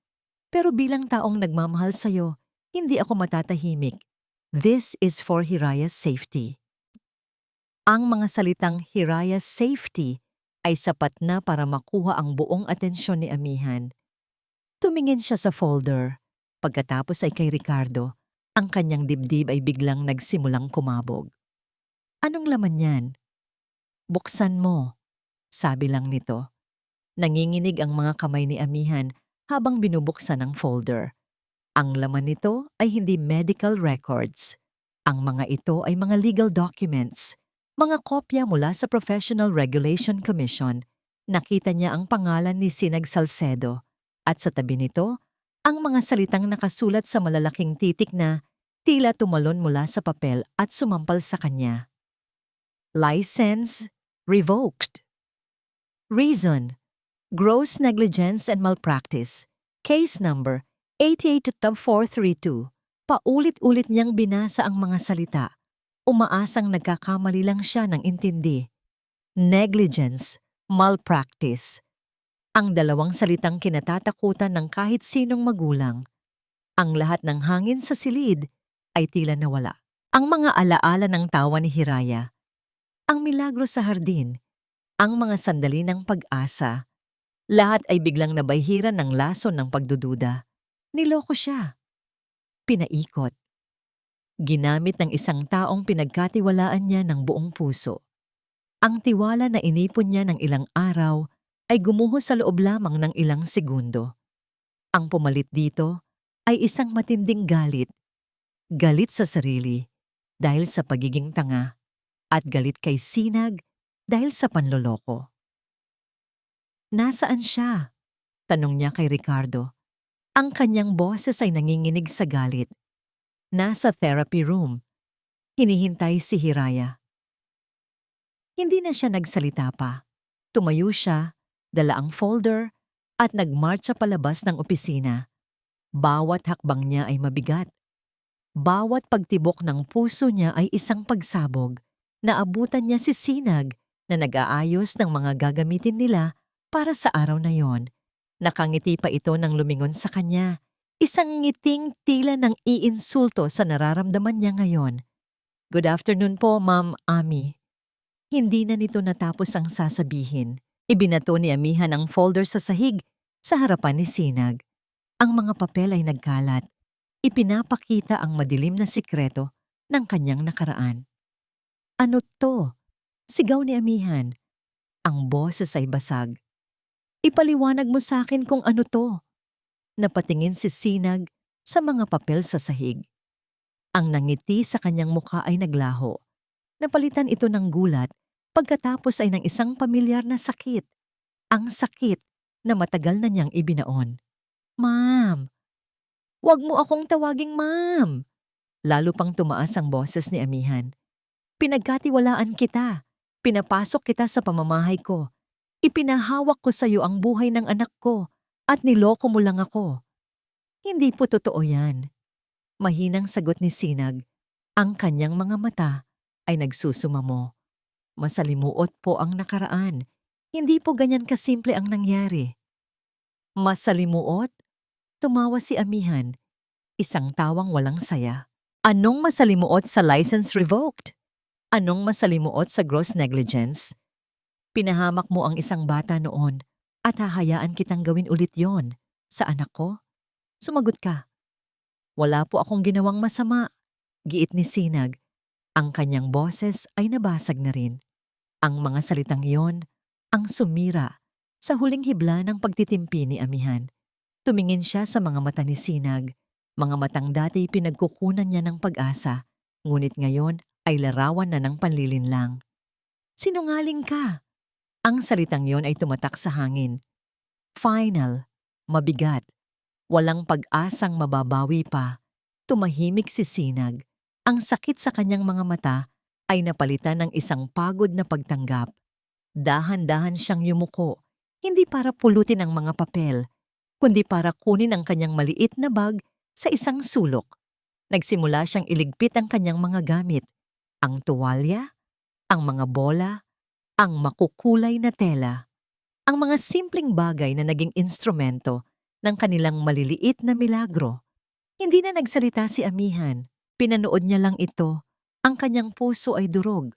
Pero bilang taong nagmamahal sa'yo, hindi ako matatahimik. This is for Hiraya's safety. Ang mga salitang Hiraya's safety ay sapat na para makuha ang buong atensyon ni Amihan. Tumingin siya sa folder. Pagkatapos ay kay Ricardo. Ang kanyang dibdib ay biglang nagsimulang kumabog. Anong laman yan? Buksan mo, sabi lang nito. Nanginginig ang mga kamay ni Amihan habang binubuksan ang folder. Ang laman nito ay hindi medical records. Ang mga ito ay mga legal documents, mga kopya mula sa Professional Regulation Commission. Nakita niya ang pangalan ni Sinag Salcedo at sa tabi nito, ang mga salitang nakasulat sa malalaking titik na tila tumalon mula sa papel at sumampal sa kanya. License revoked. Reason: gross negligence and malpractice. Case number 88-432. Paulit-ulit niyang binasa ang mga salita. Umaasang nagkakamali lang siya ng intindi. Negligence, malpractice. Ang dalawang salitang kinatatakutan ng kahit sinong magulang. Ang lahat ng hangin sa silid ay tila nawala. Ang mga alaala ng tawa ni Hiraya. Ang milagro sa hardin. Ang mga sandali ng pag-asa. Lahat ay biglang nabayhiran ng lason ng pagdududa. Niloko siya. Pinaikot. Ginamit ng isang taong pinagkatiwalaan niya ng buong puso. Ang tiwala na inipon niya ng ilang araw ay gumuho sa loob lamang ng ilang segundo. Ang pumalit dito ay isang matinding galit. Galit sa sarili dahil sa pagiging tanga at galit kay Sinag dahil sa panloloko. Nasaan siya? Tanong niya kay Ricardo. Ang kanyang boses ay nanginginig sa galit. Nasa therapy room. Hinihintay si Hiraya. Hindi na siya nagsalita pa. Tumayo siya, dala ang folder, at nagmarcha palabas ng opisina. Bawat hakbang niya ay mabigat. Bawat pagtibok ng puso niya ay isang pagsabog. Naabutan niya si Sinag na nag-aayos ng mga gagamitin nila para sa araw na yon. Nakangiti pa ito nang lumingon sa kanya. Isang ngiting tila ng iinsulto sa nararamdaman niya ngayon. Good afternoon po, Ma'am Ami. Hindi na nito natapos ang sasabihin. Ibinato ni Amihan ang folder sa sahig sa harapan ni Sinag. Ang mga papel ay nagkalat. Ipinapakita ang madilim na sikreto ng kanyang nakaraan. Ano to? Sigaw ni Amihan. Ang boses ay basag. Ipaliwanag mo sa akin kung ano to. Napatingin si Sinag sa mga papel sa sahig. Ang nangiti sa kanyang mukha ay naglaho. Napalitan ito ng gulat pagkatapos ay ng isang pamilyar na sakit. Ang sakit na matagal na niyang ibinaon. Ma'am! Huwag mo akong tawaging ma'am! Lalo pang tumaas ang boses ni Amihan. Pinagkatiwalaan kita. Pinapasok kita sa pamamahay ko. Ipinahawak ko sa iyo ang buhay ng anak ko at niloko mo lang ako. Hindi po totoo yan. Mahinang sagot ni Sinag. Ang kanyang mga mata ay nagsusumamo. Masalimuot po ang nakaraan. Hindi po ganyan kasimple ang nangyari. Masalimuot? Tumawa si Amihan. Isang tawang walang saya. Anong masalimuot sa license revoked? Anong masalimuot sa gross negligence? Pinahamak mo ang isang bata noon at hahayaan kitang gawin ulit yon sa anak ko? Sumagot ka. Wala po akong ginawang masama, giit ni Sinag. Ang kanyang boses ay nabasag na rin. Ang mga salitang iyon ang sumira sa huling hibla ng pagtitimpi ni Amihan. Tumingin siya sa mga mata ni Sinag, mga matang dati pinagkukunan niya ng pag-asa, ngunit ngayon ay larawan na ng panlilinlang. Sinungaling ka! Ang salitang iyon ay tumatak sa hangin. Final, mabigat, walang pag-asang mababawi pa. Tumahimik si Sinag. Ang sakit sa kanyang mga mata ay napalitan ng isang pagod na pagtanggap. Dahan-dahan siyang yumuko, hindi para pulutin ang mga papel, kundi para kunin ang kanyang maliit na bag sa isang sulok. Nagsimula siyang iligpit ang kanyang mga gamit, ang tuwalya, ang mga bola, ang makukulay na tela, ang mga simpleng bagay na naging instrumento ng kanilang maliliit na milagro. Hindi na nagsalita si Amihan. Pinanood niya lang ito. Ang kanyang puso ay durog,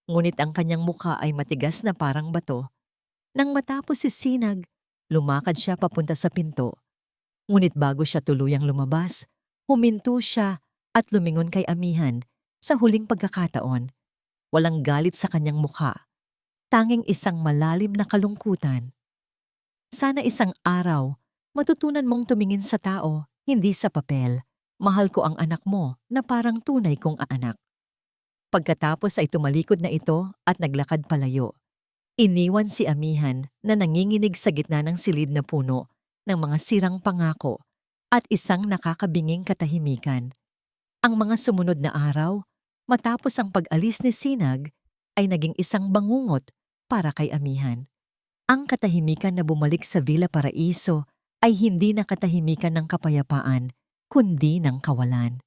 ngunit ang kanyang mukha ay matigas na parang bato. Nang matapos si Sinag, lumakad siya papunta sa pinto. Ngunit bago siya tuluyang lumabas, huminto siya at lumingon kay Amihan sa huling pagkakataon. Walang galit sa kanyang mukha, tanging isang malalim na kalungkutan. Sana isang araw, matutunan mong tumingin sa tao, hindi sa papel. Mahal ko ang anak mo na parang tunay kong anak. Pagkatapos ay tumalikod na ito at naglakad palayo. Iniwan si Amihan na nanginginig sa gitna ng silid na puno ng mga sirang pangako at isang nakakabinging katahimikan. Ang mga sumunod na araw, matapos ang pag-alis ni Sinag, ay naging isang bangungot para kay Amihan. Ang katahimikan na bumalik sa Villa Paraiso ay hindi na katahimikan ng kapayapaan, kundi ng kawalan.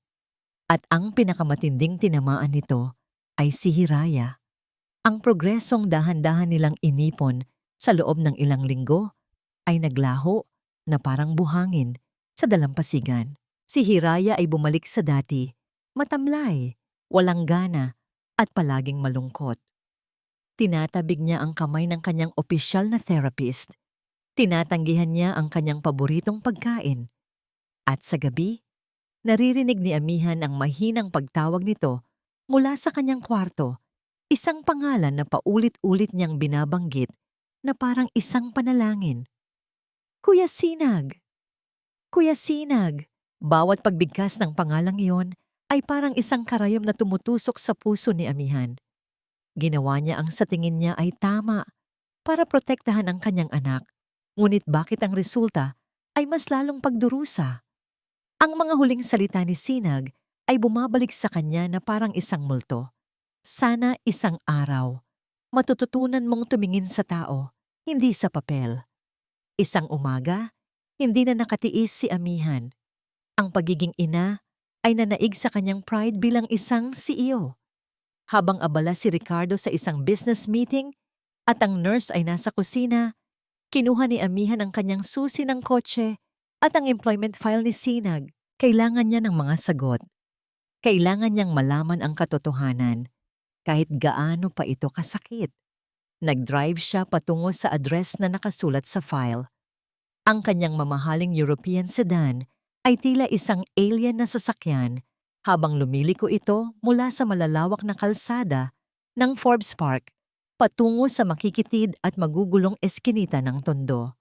At ang pinakamatinding tinamaan nito ay si Hiraya. Ang progresong dahan-dahan nilang inipon sa loob ng ilang linggo ay naglaho na parang buhangin sa dalampasigan. Si Hiraya ay bumalik sa dati, matamlay, walang gana at palaging malungkot. Tinatabig niya ang kamay ng kanyang opisyal na therapist. Tinatanggihan niya ang kanyang paboritong pagkain. At sa gabi, naririnig ni Amihan ang mahinang pagtawag nito mula sa kanyang kwarto, isang pangalan na paulit-ulit niyang binabanggit na parang isang panalangin. Kuya Sinag! Kuya Sinag! Bawat pagbigkas ng pangalang iyon ay parang isang karayom na tumutusok sa puso ni Amihan. Ginawa niya ang sa tingin niya ay tama para protektahan ang kanyang anak, ngunit bakit ang resulta ay mas lalong pagdurusa? Ang mga huling salita ni Sinag ay bumabalik sa kanya na parang isang multo. Sana isang araw, matututunan mong tumingin sa tao, hindi sa papel. Isang umaga, hindi na nakatiis si Amihan. Ang pagiging ina ay nanaig sa kanyang pride bilang isang CEO. Habang abala si Ricardo sa isang business meeting at ang nurse ay nasa kusina, kinuha ni Amihan ang kanyang susi ng kotse at ang employment file ni Sinag. Kailangan niya ng mga sagot. Kailangan niyang malaman ang katotohanan kahit gaano pa ito kasakit. Nag-drive siya patungo sa address na nakasulat sa file. Ang kanyang mamahaling European sedan ay tila isang alien na sasakyan habang lumiliko ito mula sa malalawak na kalsada ng Forbes Park patungo sa makikitid at magugulong eskinita ng Tondo.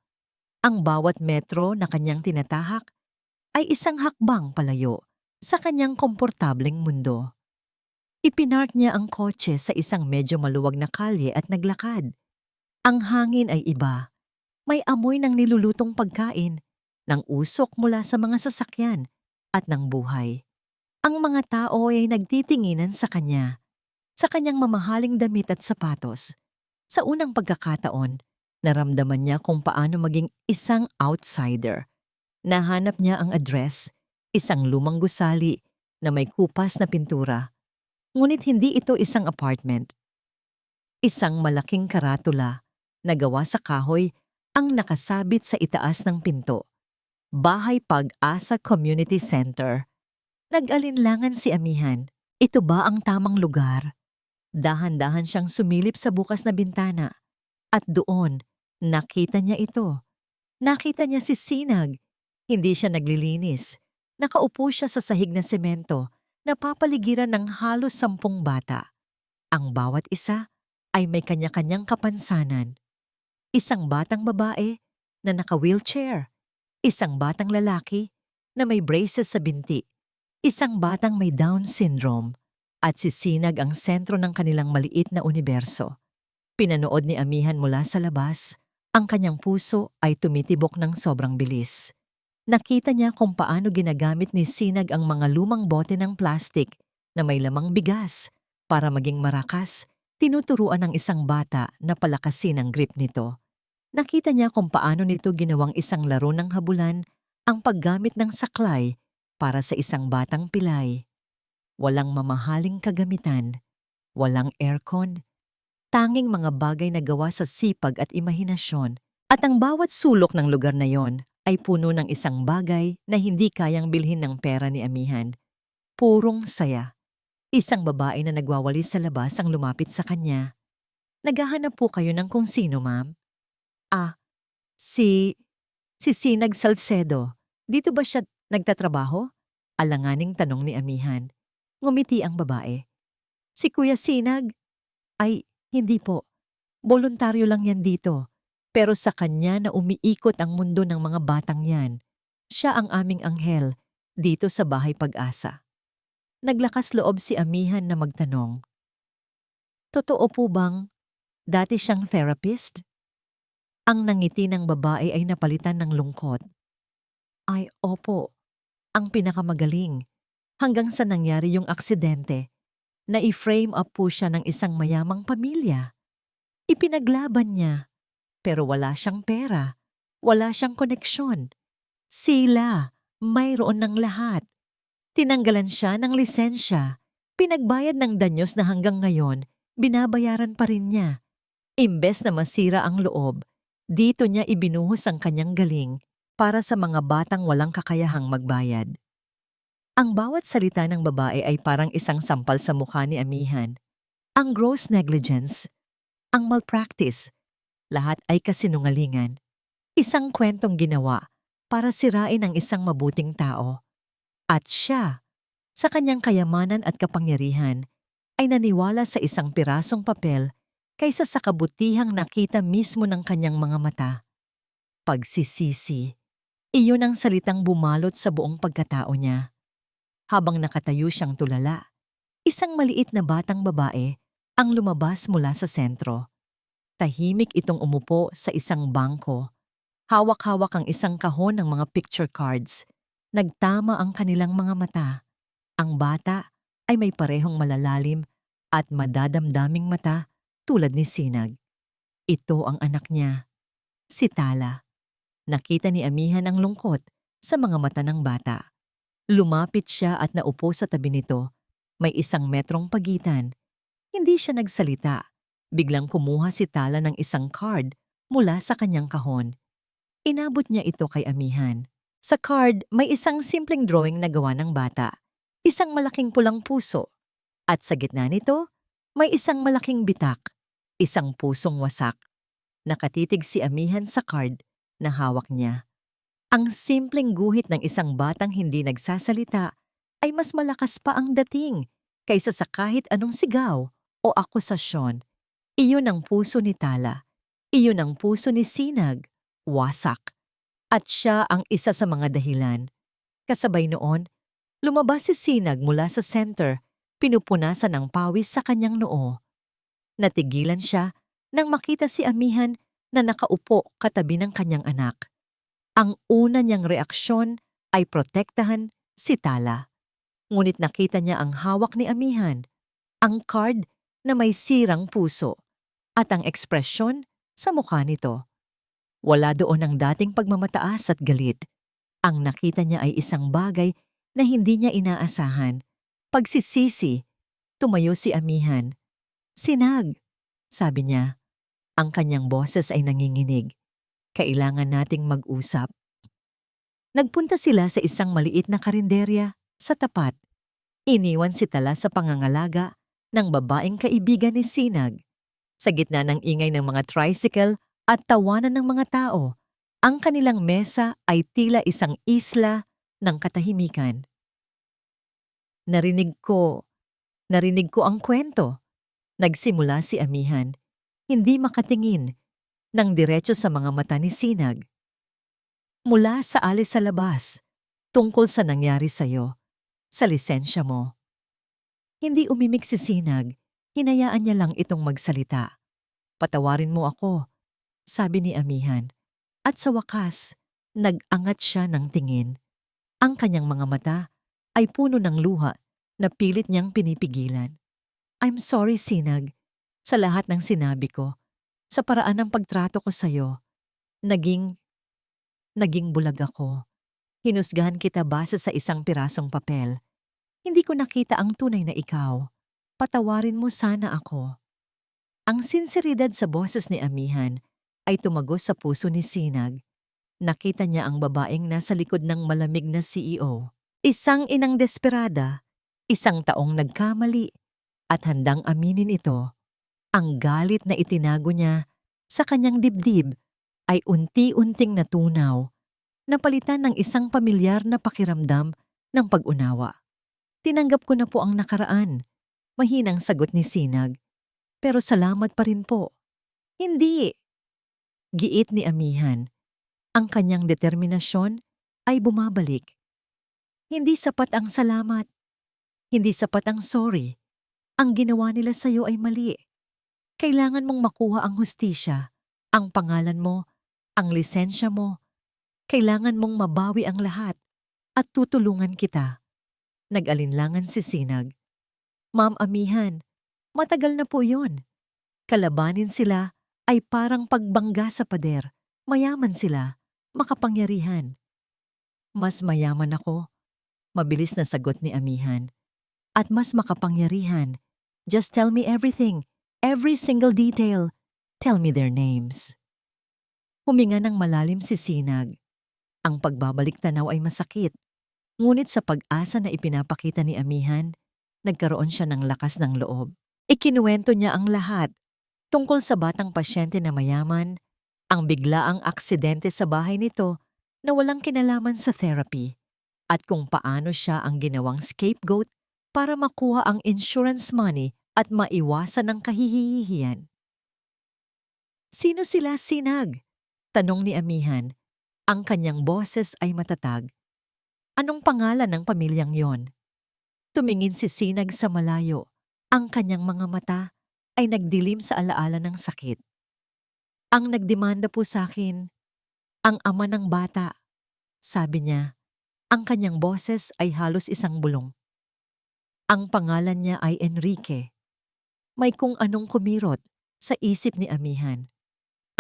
Ang bawat metro na kanyang tinatahak ay isang hakbang palayo sa kanyang komportableng mundo. Ipinark niya ang kotse sa isang medyo maluwag na kalye at naglakad. Ang hangin ay iba. May amoy ng nilulutong pagkain, ng usok mula sa mga sasakyan, at ng buhay. Ang mga tao ay nagtitinginan sa kanya, sa kanyang mamahaling damit at sapatos. Sa unang pagkakataon, naramdaman niya kung paano maging isang outsider. Nahanap niya ang address, isang lumang gusali na may kupas na pintura. Ngunit hindi ito isang apartment. Isang malaking karatula na gawa sa kahoy ang nakasabit sa itaas ng pinto. Bahay Pag-asa Community Center. Nag-alinlangan si Amihan. Ito ba ang tamang lugar? Dahan-dahan siyang sumilip sa bukas na bintana. At doon, nakita niya ito. Nakita niya si Sinag. Hindi siya naglilinis. Nakaupo siya sa sahig na semento, napapaligiran ng halos 10 bata. Ang bawat isa ay may kanya-kanyang kapansanan. Isang batang babae na naka-wheelchair, isang batang lalaki na may braces sa binti, isang batang may Down syndrome, at si Sinag ang sentro ng kanilang maliit na universo. Pinanood ni Amihan mula sa labas, ang kanyang puso ay tumitibok ng sobrang bilis. Nakita niya kung paano ginagamit ni Sinag ang mga lumang bote ng plastik na may lamang bigas para maging marakas. Tinuturuan ng isang bata na palakasin ang grip nito. Nakita niya kung paano nito ginawang isang laro ng habulan ang paggamit ng saklay para sa isang batang pilay. Walang mamahaling kagamitan, walang aircon, tanging mga bagay na gawa sa sipag at imahinasyon, at ang bawat sulok ng lugar na yon ay puno ng isang bagay na hindi kayang bilhin ng pera ni Amihan. Purong saya. Isang babae na nagwawalis sa labas ang lumapit sa kanya. "Naghahanap po kayo ng kung sino, ma'am?" "Ah, si Sinag Salcedo. Dito ba siya nagtatrabaho?" Alanganing tanong ni Amihan. Ngumiti ang babae. "Si Kuya Sinag?" "Ay, hindi po. Boluntaryo lang yan dito. Pero sa kanya na umiikot ang mundo ng mga batang yan. Siya ang aming anghel dito sa Bahay Pag-asa." Naglakas loob si Amihan na magtanong. "Totoo po bang dati siyang therapist?" Ang nangiti ng babae ay napalitan ng lungkot. "Ay, opo. Ang pinakamagaling. Hanggang sa nangyari yung aksidente, na i-frame up po siya ng isang mayamang pamilya. Ipinaglaban niya, pero wala siyang pera. Wala siyang koneksyon. Sila, mayroon ng lahat. Tinanggalan siya ng lisensya. Pinagbayad ng danyos na hanggang ngayon, binabayaran pa rin niya. Imbes na masira ang loob, dito niya ibinuhos ang kanyang galing para sa mga batang walang kakayahang magbayad." Ang bawat salita ng babae ay parang isang sampal sa mukha ni Amihan. Ang gross negligence, ang malpractice, lahat ay kasinungalingan. Isang kwentong ginawa para sirain ang isang mabuting tao. At siya, sa kanyang kayamanan at kapangyarihan, ay naniwala sa isang pirasong papel kaysa sa kabutihang nakita mismo ng kanyang mga mata. Pagsisisi, iyon ang salitang bumalot sa buong pagkatao niya. Habang nakatayo siyang tulala, isang maliit na batang babae ang lumabas mula sa sentro. Tahimik itong umupo sa isang bangko. Hawak-hawak ang isang kahon ng mga picture cards. Nagtama ang kanilang mga mata. Ang bata ay may parehong malalalim at madadamdaming mata tulad ni Sinag. Ito ang anak niya, si Tala. Nakita ni Amihan ang lungkot sa mga mata ng bata. Lumapit siya at naupo sa tabi nito. May 1 metrong pagitan. Hindi siya nagsalita. Biglang kumuha si Tala ng isang card mula sa kanyang kahon. Inabot niya ito kay Amihan. Sa card, may isang simpleng drawing na gawa ng bata. isang malaking pulang puso, at sa gitna nito, may isang malaking bitak, isang pusong wasak. Nakatitig si amihan sa card na hawak niya. Ang simpleng guhit ng isang batang hindi nagsasalita ay mas malakas pa ang dating kaysa sa kahit anong sigaw o akusasyon. Iyon ang puso ni Tala. Iyon ang puso ni Sinag. Wasak. At siya ang isa sa mga dahilan. Kasabay noon, lumabas si Sinag mula sa center, pinupunasan ng pawis sa kanyang noo. Natigilan siya nang makita si amihan na nakaupo katabi ng kanyang anak. Ang una niyang reaksyon ay protektahan si Tala. Ngunit nakita niya ang hawak ni amihan, ang card na may sirang puso, at ang ekspresyon sa mukha nito. Wala doon ang dating pagmamataas at galit. Ang nakita niya ay isang bagay na hindi niya inaasahan. Pagsisisi, tumayo si amihan. "Sinag," sabi niya. Ang kanyang boses ay nanginginig. "Kailangan nating mag-usap." Nagpunta sila sa isang maliit na karinderya sa tapat. Iniwan si Tala sa pangangalaga ng babaeng kaibigan ni Sinag. Sa gitna ng ingay ng mga tricycle at tawanan ng mga tao, ang kanilang mesa ay tila isang isla ng katahimikan. Narinig ko ang kwento. Nagsimula si amihan, hindi makatingin, nang diretso sa mga mata ni Sinag. "Mula sa alis sa labas, tungkol sa nangyari sa'yo, sa lisensya mo." Hindi umimik si Sinag, hinayaan niya lang itong magsalita. "Patawarin mo ako," sabi ni amihan. At sa wakas, nag-angat siya ng tingin. Ang kanyang mga mata ay puno ng luha na pilit niyang pinipigilan. "I'm sorry, Sinag, sa lahat ng sinabi ko, sa paraan ng pagtrato ko sa'yo. Naging bulag ako. Hinusgahan kita base sa isang pirasong papel. Hindi ko nakita ang tunay na ikaw. Patawarin mo sana ako." Ang sinseridad sa boses ni amihan ay tumagos sa puso ni Sinag. Nakita niya ang babaeng nasa likod ng malamig na CEO. Isang inang desperada, isang taong nagkamali, at handang aminin ito. Ang galit na itinago niya sa kanyang dibdib ay unti-unting natunaw, napalitan ng isang pamilyar na pakiramdam ng pag-unawa. "Tinanggap ko na po ang nakaraan," mahinang sagot ni Sinag. "Pero salamat pa rin po." "Hindi," giit ni amihan. Ang kanyang determinasyon ay bumabalik. "Hindi sapat ang salamat. Hindi sapat ang sorry. Ang ginawa nila sa'yo ay mali. Kailangan mong makuha ang hustisya, ang pangalan mo, ang lisensya mo. Kailangan mong mabawi ang lahat at tutulungan kita." Nag-alinlangan si Sinag. "Ma'am amihan, matagal na po yun. Kalabanin sila ay parang pagbangga sa pader. Mayaman sila, makapangyarihan." "Mas mayaman ako," mabilis na sagot ni amihan. "At mas makapangyarihan. Just tell me everything, every single detail. Tell me their names." Huminga ng malalim si Sinag. Ang pagbabalik tanaw ay masakit. Ngunit sa pag-asa na ipinapakita ni amihan, nagkaroon siya ng lakas ng loob. Ikinuwento niya ang lahat. Tungkol sa batang pasyente na mayaman, ang biglaang aksidente sa bahay nito na walang kinalaman sa therapy, at kung paano siya ang ginawang scapegoat para makuha ang insurance money at maiwasan ang kahihihiyan. "Sino sila, Sinag?" tanong ni amihan. Ang kanyang boses ay matatag. "Anong pangalan ng pamilyang yon?" Tumingin si Sinag sa malayo. Ang kanyang mga mata ay nagdilim sa alaala ng sakit. "Ang nagdemanda po sa akin, ang ama ng bata," sabi niya. Ang kanyang boses ay halos isang bulong. Ang pangalan niya ay Enrique. May kung anong kumirot sa isip ni amihan.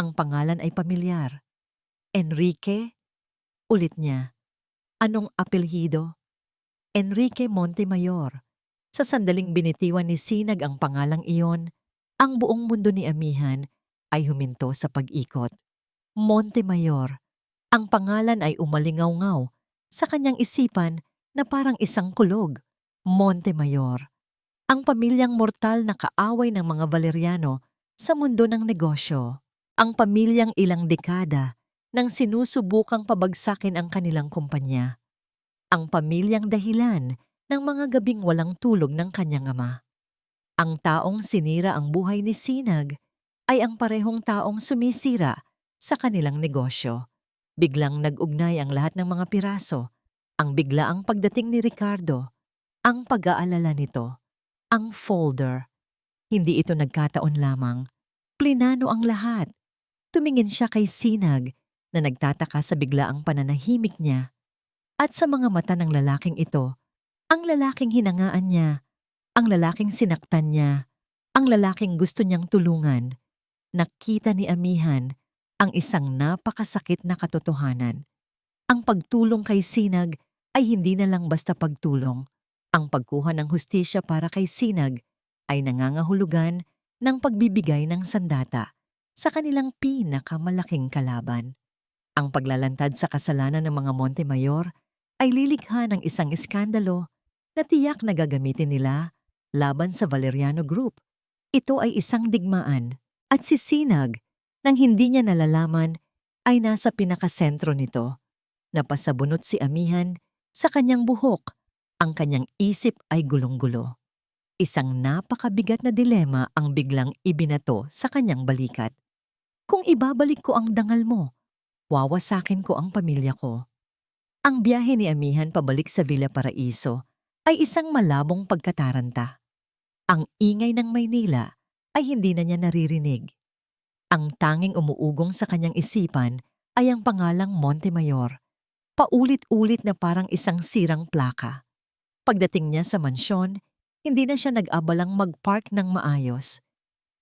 Ang pangalan ay pamilyar. "Enrique?" Ulit niya. "Anong apelyido?" "Enrique Montemayor." Sa sandaling binitiwan ni Sinag ang pangalang iyon, ang buong mundo ni amihan ay huminto sa pag-ikot. Montemayor. Ang pangalan ay umalingaw-ngaw sa kanyang isipan na parang isang kulog. Montemayor, ang pamilyang mortal na kaaway ng mga Valeriano sa mundo ng negosyo. Ang pamilyang ilang dekada nang sinusubukang pabagsakin ang kanilang kumpanya. Ang pamilyang dahilan ng mga gabing walang tulog ng kanyang ama. Ang taong sinira ang buhay ni Sinag ay ang parehong taong sumisira sa kanilang negosyo. Biglang nag-ugnay ang lahat ng mga piraso. Ang biglaang pagdating ni Ricardo, ang pag-aalala nito, ang folder. Hindi ito nagkataon lamang. Plinano ang lahat. Tumingin siya kay Sinag na nagtataka sa biglaang pananahimik niya. At sa mga mata ng lalaking ito, ang lalaking hinangaan niya, ang lalaking sinaktan niya, ang lalaking gusto niyang tulungan, nakita ni Amihan ang isang napakasakit na katotohanan. Ang pagtulong kay Sinag ay hindi na lang basta pagtulong. Ang pagkuha ng hustisya para kay Sinag ay nangangahulugan ng pagbibigay ng sandata sa kanilang pinakamalaking kalaban. Ang paglalantad sa kasalanan ng mga Montemayor ay lilikha ng isang iskandalo na tiyak na gagamitin nila laban sa Valeriano Group. Ito ay isang digmaan at si Sinag, nang hindi niya nalalaman, ay nasa pinakasentro nito. Napasabunot si Amihan sa kanyang buhok. Ang kanyang isip ay gulong-gulo. Isang napakabigat na dilema ang biglang ibinato sa kanyang balikat. Kung ibabalik ko ang dangal mo, wawasakin ko ang pamilya ko. Ang biyahe ni Amihan pabalik sa Villa Paraiso ay isang malabong pagkataranta. Ang ingay ng Maynila ay hindi na niya naririnig. Ang tanging umuugong sa kanyang isipan ay ang pangalang Montemayor, paulit-ulit na parang isang sirang plaka. Pagdating niya sa mansyon, hindi na siya nag-abalang mag-park ng maayos.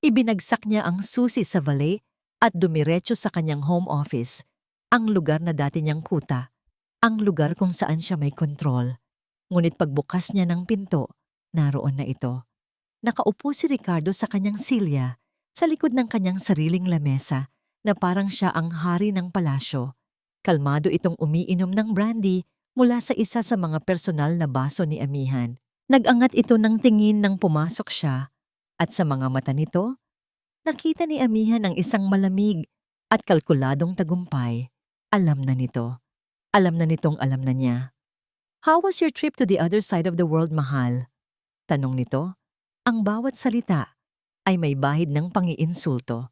Ibinagsak niya ang susi sa valet at dumiretso sa kanyang home office, ang lugar na dati niyang kuta, ang lugar kung saan siya may kontrol. Ngunit pagbukas niya ng pinto, naroon na ito. Nakaupo si Ricardo sa kanyang silya, sa likod ng kanyang sariling lamesa, na parang siya ang hari ng palasyo. Kalmado itong umiinom ng brandy mula sa isa sa mga personal na baso ni Amihan. Nag-angat ito ng tingin nang pumasok siya, at sa mga mata nito, nakita ni Amihan ang isang malamig at kalkuladong tagumpay. Alam na nito. Alam na nitong alam na niya. "How was your trip to the other side of the world, mahal?" Tanong nito. Ang bawat salita ay may bahid ng pangiinsulto.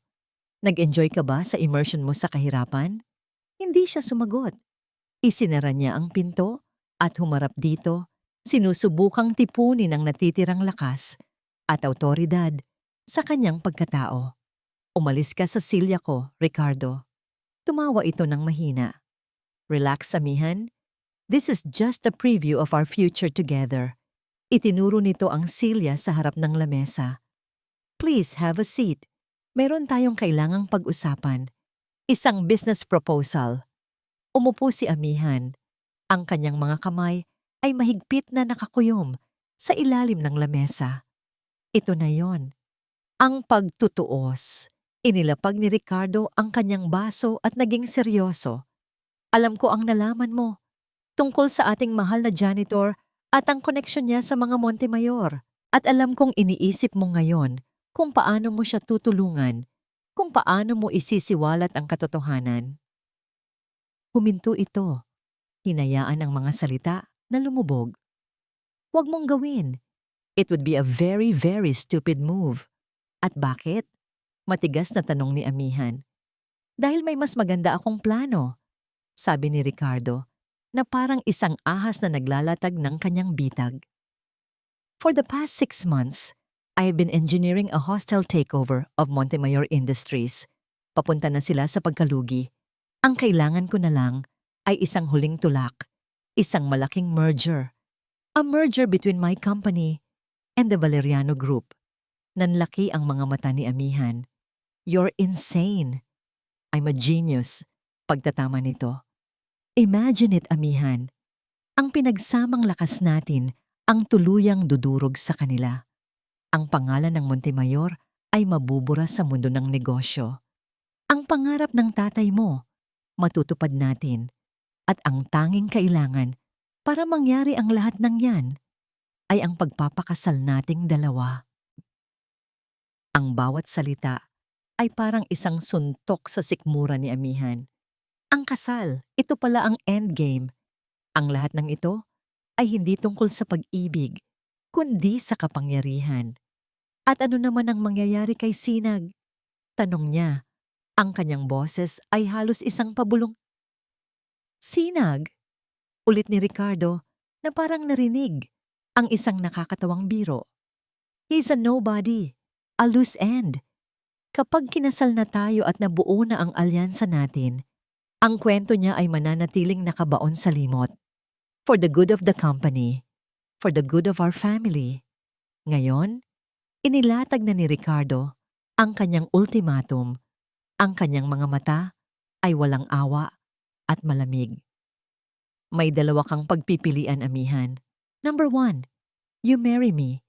"Nag-enjoy ka ba sa immersion mo sa kahirapan?" Hindi siya sumagot. Isinara niya ang pinto at humarap dito, sinusubukang tipunin ang natitirang lakas at awtoridad sa kanyang pagkatao. "Umalis ka sa silya ko, Ricardo." Tumawa ito ng mahina. "Relax, Amihan. This is just a preview of our future together." Itinuro nito ang silya sa harap ng lamesa. "Please have a seat. Meron tayong kailangang pag-usapan. Isang business proposal." Umupo si Amihan. Ang kanyang mga kamay ay mahigpit na nakakuyom sa ilalim ng lamesa. Ito na yon. Ang pagtutuos. Inilapag ni Ricardo ang kanyang baso at naging seryoso. "Alam ko ang nalaman mo tungkol sa ating mahal na janitor at ang koneksyon niya sa mga Montemayor. At alam kong iniisip mo ngayon kung paano mo siya tutulungan, kung paano mo isisiwalat ang katotohanan." Huminto ito. Hinayaan ang mga salita na lumubog. "Huwag mong gawin. It would be a very, very stupid move." "At bakit?" Matigas na tanong ni Amihan. "Dahil may mas maganda akong plano," sabi ni Ricardo, na parang isang ahas na naglalatag ng kanyang bitag. "For the past 6 months, I have been engineering a hostile takeover of Montemayor Industries. Papunta na sila sa pagkalugi. Ang kailangan ko na lang ay isang huling tulak, isang malaking merger. A merger between my company and the Valeriano Group." Nanlaki ang mga mata ni Amihan. "You're insane." "I'm a genius." Pagtatama nito. Imagine it, Amihan. Ang pinagsamang lakas natin ang tuluyang dudurog sa kanila. Ang pangalan ng Montemayor ay mabubura sa mundo ng negosyo. Ang pangarap ng tatay mo, matutupad natin. At ang tanging kailangan para mangyari ang lahat ng yan ay ang pagpapakasal nating dalawa. Ang bawat salita ay parang isang suntok sa sikmura ni amihan. Ang kasal, ito pala ang endgame. Ang lahat ng ito ay hindi tungkol sa pag-ibig, kundi sa kapangyarihan. At ano naman ang mangyayari kay Sinag? Tanong niya. Ang kanyang boses ay halos isang pabulong. Sinag? Ulit ni Ricardo na parang narinig ang isang nakakatawang biro. He's a nobody, a loose end. Kapag kinasal na tayo at nabuo na ang alyansa natin, ang kwento niya ay mananatiling nakabaon sa limot. For the good of the company, for the good of our family. Ngayon, inilatag na ni Ricardo ang kanyang ultimatum. Ang kanyang mga mata ay walang awa at malamig. May dalawa kang pagpipilian, amihan. Number 1, you marry me.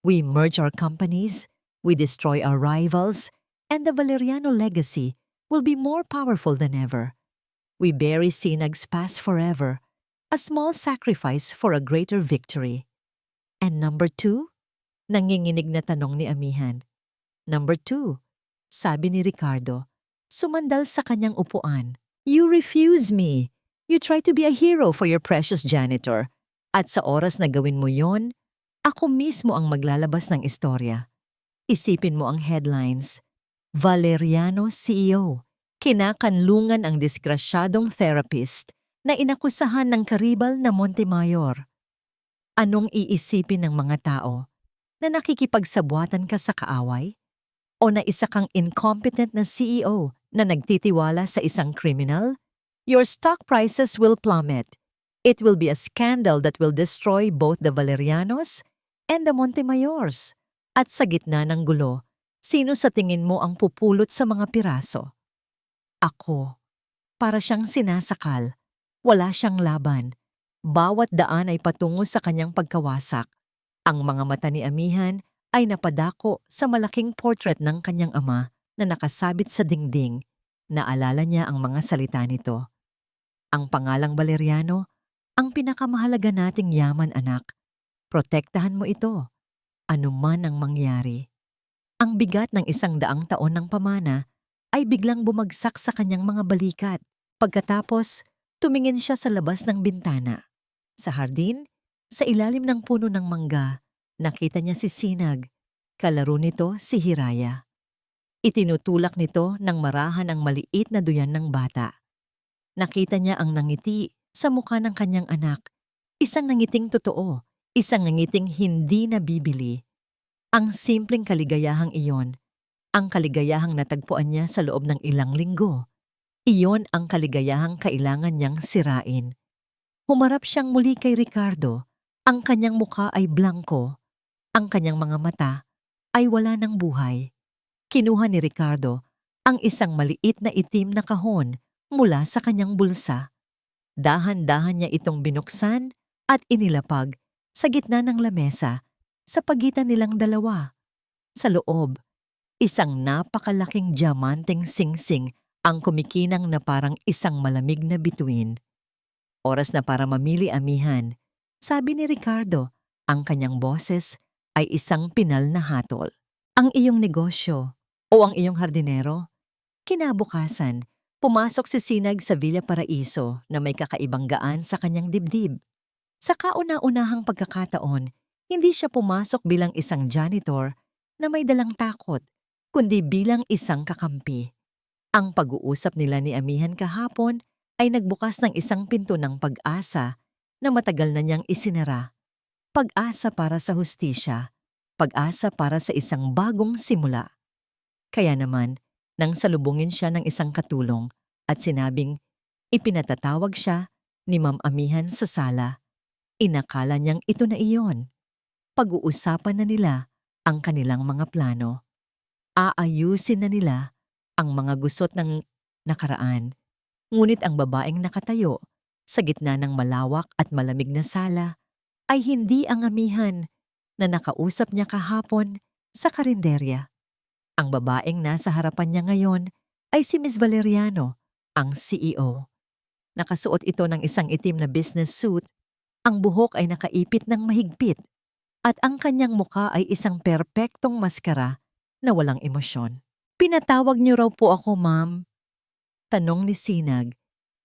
We merge our companies, we destroy our rivals, and the Valeriano legacy will be more powerful than ever. We bury Sinag's past forever, a small sacrifice for a greater victory. And number 2, nanginginig na tanong ni amihan. Number 2, sabi ni Ricardo, sumandal sa kanyang upuan. You refuse me. You try to be a hero for your precious janitor. At sa oras na gawin mo yon, ako mismo ang maglalabas ng istorya. Isipin mo ang headlines. Valeriano CEO, kinakanlungan ang disgrasyadong therapist na inakusahan ng karibal na Montemayor. Anong iisipin ng mga tao? Na nakikipagsabuatan ka sa kaaway? O na isa kang incompetent na CEO na nagtitiwala sa isang criminal? Your stock prices will plummet. It will be a scandal that will destroy both the Valerianos and the Montemayors. At sa gitna ng gulo, sino sa tingin mo ang pupulot sa mga piraso? Ako. Para siyang sinasakal. Wala siyang laban. Bawat daan ay patungo sa kanyang pagkawasak. Ang mga mata ni amihan ay napadako sa malaking portrait ng kanyang ama na nakasabit sa dingding. Naalala niya ang mga salita nito. Ang pangalang Valeriano, ang pinakamahalaga nating yaman, anak. Protektahan mo ito, anuman ang mangyari. Ang bigat ng 100 taon ng pamana ay biglang bumagsak sa kanyang mga balikat. Pagkatapos, tumingin siya sa labas ng bintana. Sa hardin, sa ilalim ng puno ng mangga, nakita niya si Sinag. Kalaro nito si Hiraya. Itinutulak nito ng marahan ang maliit na duyan ng bata. Nakita niya ang nangiti sa mukha ng kanyang anak. Isang nangiting totoo, isang nangiting hindi nabibili. Ang simpleng kaligayahang iyon, ang kaligayahang natagpuan niya sa loob ng ilang linggo. Iyon ang kaligayahang kailangan niyang sirain. Humarap siyang muli kay Ricardo. Ang kanyang mukha ay blanko. Ang kanyang mga mata ay wala ng buhay. Kinuha ni Ricardo ang isang maliit na itim na kahon mula sa kanyang bulsa. Dahan-dahan niya itong binuksan at inilapag sa gitna ng lamesa sa pagitan nilang dalawa. Sa loob, isang napakalaking diamanteng singsing ang kumikinang na parang isang malamig na bituin. Oras na para mamili, amihan. Sabi ni Ricardo, ang kanyang boses ay isang pinal na hatol. Ang iyong negosyo o ang iyong hardinero? Kinabukasan, pumasok si Sinag sa Villa Paraiso na may kakaibang gaan sa kanyang dibdib. Sa kauna-unahang pagkakataon, hindi siya pumasok bilang isang janitor na may dalang takot, kundi bilang isang kakampi. Ang pag-uusap nila ni amihan kahapon ay nagbukas ng isang pinto ng pag-asa na matagal na niyang isinara. Pag-asa para sa hustisya, pag-asa para sa isang bagong simula. Kaya naman, nang salubungin siya ng isang katulong at sinabing ipinatatawag siya ni Ma'am Amihan sa sala, inakala niyang ito na iyon. Pag-uusapan na nila ang kanilang mga plano. Aayusin na nila ang mga gusot ng nakaraan. Ngunit ang babaeng nakatayo sa gitna ng malawak at malamig na sala ay hindi ang amihan na nakausap niya kahapon sa karinderya. Ang babaeng nasa harapan niya ngayon ay si Miss Valeriano, ang CEO. Nakasuot ito ng isang itim na business suit, ang buhok ay nakaipit ng mahigpit at ang kanyang muka ay isang perpektong maskara na walang emosyon. "Pinatawag niyo raw po ako, ma'am?" Tanong ni Sinag.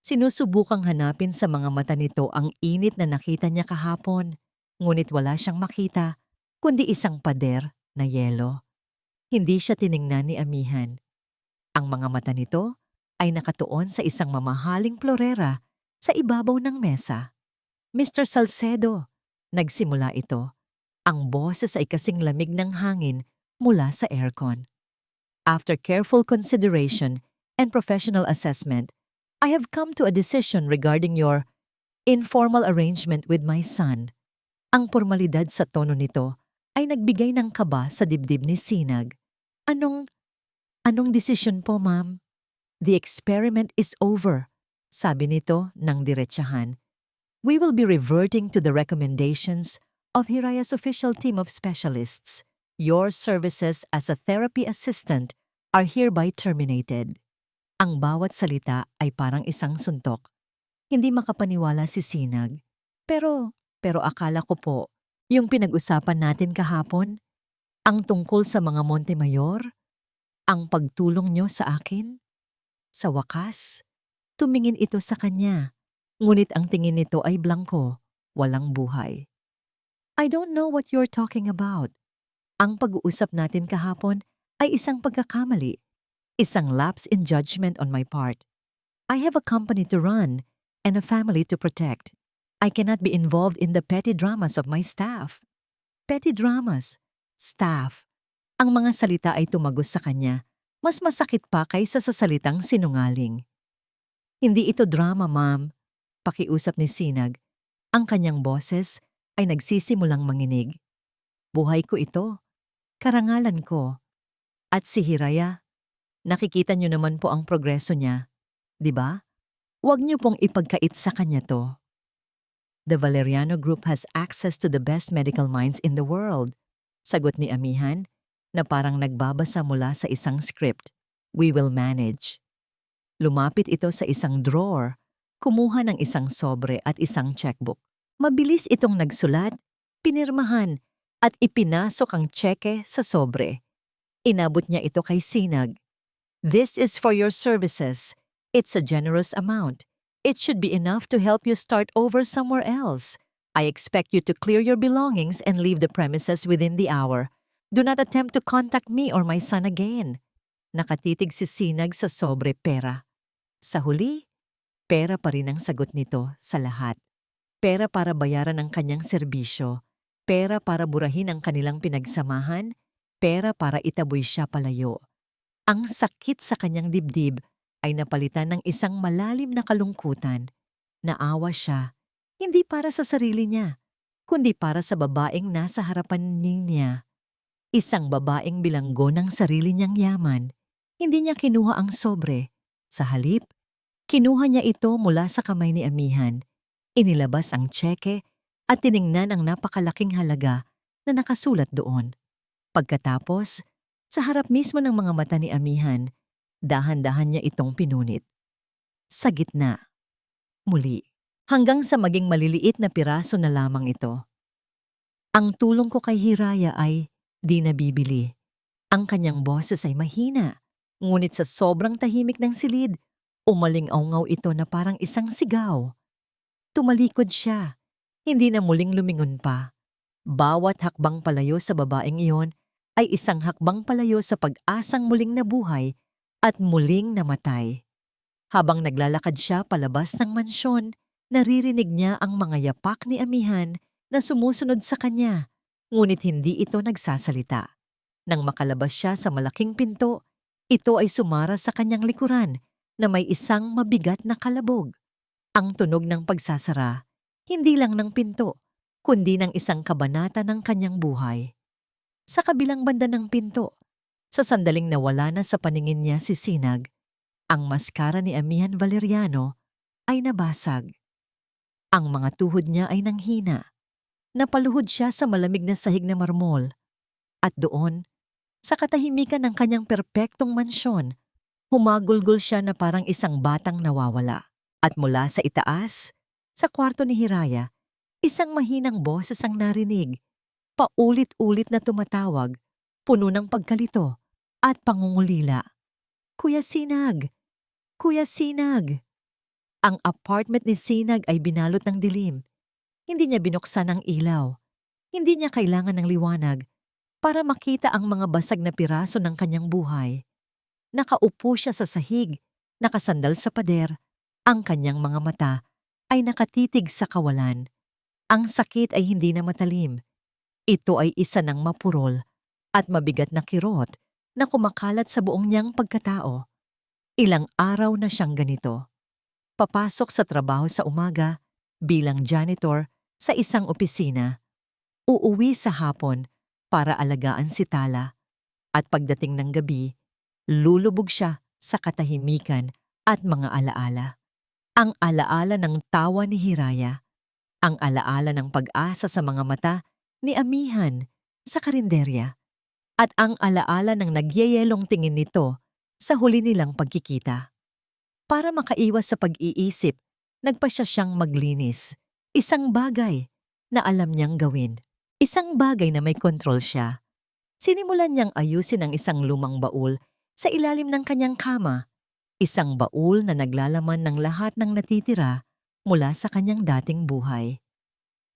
Sinusubukang hanapin sa mga mata nito ang init na nakita niya kahapon, ngunit wala siyang makita, kundi isang pader na yelo. Hindi siya tiningnan ni Amihan. Ang mga mata nito ay nakatuon sa isang mamahaling florera sa ibabaw ng mesa. "Mr. Salcedo," nagsimula ito. Ang boses ay kasing lamig ng hangin mula sa aircon. "After careful consideration and professional assessment, I have come to a decision regarding your informal arrangement with my son." Ang pormalidad sa tono nito ay nagbigay ng kaba sa dibdib ni Sinag. Anong desisyon po, ma'am?" "The experiment is over," sabi nito ng diretsahan. "We will be reverting to the recommendations of Hiraya's official team of specialists. Your services as a therapy assistant are hereby terminated." Ang bawat salita ay parang isang suntok. Hindi makapaniwala si Sinag. Pero akala ko po, yung pinag-usapan natin kahapon, ang tungkol sa mga Montemayor, ang pagtulong nyo sa akin. Sa wakas, tumingin ito sa kanya, ngunit ang tingin nito ay blangko, walang buhay. "I don't know what you're talking about." Ang pag-uusap natin kahapon ay isang pagkakamali, isang lapse in judgment on my part. I have a company to run and a family to protect. I cannot be involved in the petty dramas of my staff. Petty dramas, staff. Ang mga salita ay tumagos sa kanya. Mas masakit pa kaysa sa salitang sinungaling. "Hindi ito drama, ma'am," pakiusap ni Sinag. Ang kanyang boses ay nagsisimulang manginig. "Buhay ko ito. Karangalan ko. At si Hiraya, nakikita niyo naman po ang progreso niya. Di ba? Huwag niyo pong ipagkait sa kanya to. The Valeriano Group has access to the best medical minds in the world," sagot ni Amihan na parang nagbabasa mula sa isang script. "We will manage." Lumapit ito sa isang drawer, kumuha ng isang sobre at isang checkbook. Mabilis itong nagsulat, pinirmahan, at ipinasok ang tseke sa sobre. Inabot niya ito kay Sinag. "This is for your services. It's a generous amount. It should be enough to help you start over somewhere else. I expect you to clear your belongings and leave the premises within the hour. Do not attempt to contact me or my son again." Nakatitig si Sinag sa sobre pera. Sa huli, pera pa rin ang sagot nito sa lahat. Pera para bayaran ang kanyang serbisyo. Pera para burahin ang kanilang pinagsamahan. Pera para itaboy siya palayo. Ang sakit sa kanyang dibdib ay napalitan ng isang malalim na kalungkutan. Naawa siya, hindi para sa sarili niya, kundi para sa babaeng nasa harapan niya. Isang babaeng bilanggo ng sarili niyang yaman. Hindi niya kinuha ang sobre. Sa halip, kinuha niya ito mula sa kamay ni Amihan. Inilabas ang tseke at tiningnan ang napakalaking halaga na nakasulat doon. Pagkatapos, sa harap mismo ng mga mata ni Amihan, dahan-dahan niya itong pinunit. Sa gitna. Muli. Hanggang sa maging maliliit na piraso na lamang ito. Ang tulong ko kay Hiraya ay di nabibili. Ang kanyang boses ay mahina, ngunit sa sobrang tahimik ng silid, umaling-aungaw ito na parang isang sigaw. Tumalikod siya, hindi na muling lumingon pa. Bawat hakbang palayo sa babaeng iyon ay isang hakbang palayo sa pag-asang muling nabuhay at muling namatay. Habang naglalakad siya palabas ng mansyon, naririnig niya ang mga yapak ni Amihan na sumusunod sa kanya, ngunit hindi ito nagsasalita. Nang makalabas siya sa malaking pinto, ito ay sumara sa kanyang likuran na may isang mabigat na kalabog. Ang tunog ng pagsasara, hindi lang ng pinto, kundi ng isang kabanata ng kanyang buhay. Sa kabilang banda ng pinto, sa sandaling nawala na sa paningin niya si Sinag, ang maskara ni Amihan Valeriano ay nabasag. Ang mga tuhod niya ay nanghina. Napaluhod siya sa malamig na sahig na marmol. At doon, sa katahimikan ng kanyang perpektong mansyon, humagulgol siya na parang isang batang nawawala. At mula sa itaas, sa kwarto ni Hiraya, isang mahinang boses ang narinig. paulit-ulit na tumatawag, puno ng pagkalito at pangungulila. Kuya Sinag! Kuya Sinag! Ang apartment ni Sinag ay binalot ng dilim. Hindi niya binuksan ang ilaw. Hindi niya kailangan ng liwanag para makita ang mga basag na piraso ng kanyang buhay. Nakaupo siya sa sahig, nakasandal sa pader. Ang kanyang mga mata ay nakatitig sa kawalan. Ang sakit ay hindi na matalim. Ito ay isa ng mapurol at mabigat na kirot na kumakalat sa buong niyang pagkatao. Ilang araw na siyang ganito. Papasok sa trabaho sa umaga bilang janitor sa isang opisina. Uuwi sa hapon para alagaan si Tala. At pagdating ng gabi, lulubog siya sa katahimikan at mga alaala. Ang alaala ng tawa ni Hiraya. Ang alaala ng pag-asa sa mga mata ni Amihan sa karinderya. At ang alaala ng nagyayelong tingin nito sa huli nilang pagkikita. Para makaiwas sa pag-iisip, nagpasya siyang maglinis. Isang bagay na alam niyang gawin. Isang bagay na may kontrol siya. Sinimulan niyang ayusin ang isang lumang baul sa ilalim ng kanyang kama. Isang baul na naglalaman ng lahat ng natitira mula sa kanyang dating buhay.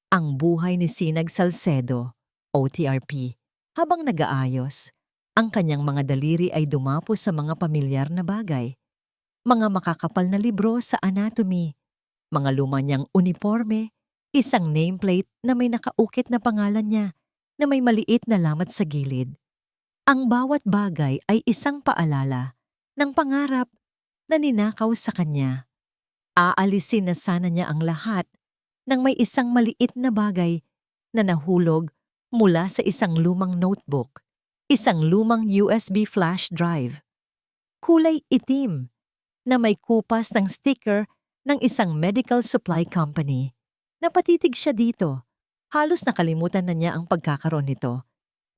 Ang buhay ni Sinag Salcedo, OTRP, habang nag-aayos, ang kanyang mga daliri ay dumapos sa mga pamilyar na bagay. Mga makakapal na libro sa anatomy, mga luma niyang uniforme, isang nameplate na may nakaukit na pangalan niya na may maliit na lamat sa gilid. Ang bawat bagay ay isang paalala ng pangarap na ninakaw sa kanya. Aalisin na sana niya ang lahat nang may isang maliit na bagay na nahulog mula sa isang lumang notebook, isang lumang USB flash drive. Kulay itim na may kupas ng sticker ng isang medical supply company. Napatitig siya dito. Halos nakalimutan na niya ang pagkakaroon nito.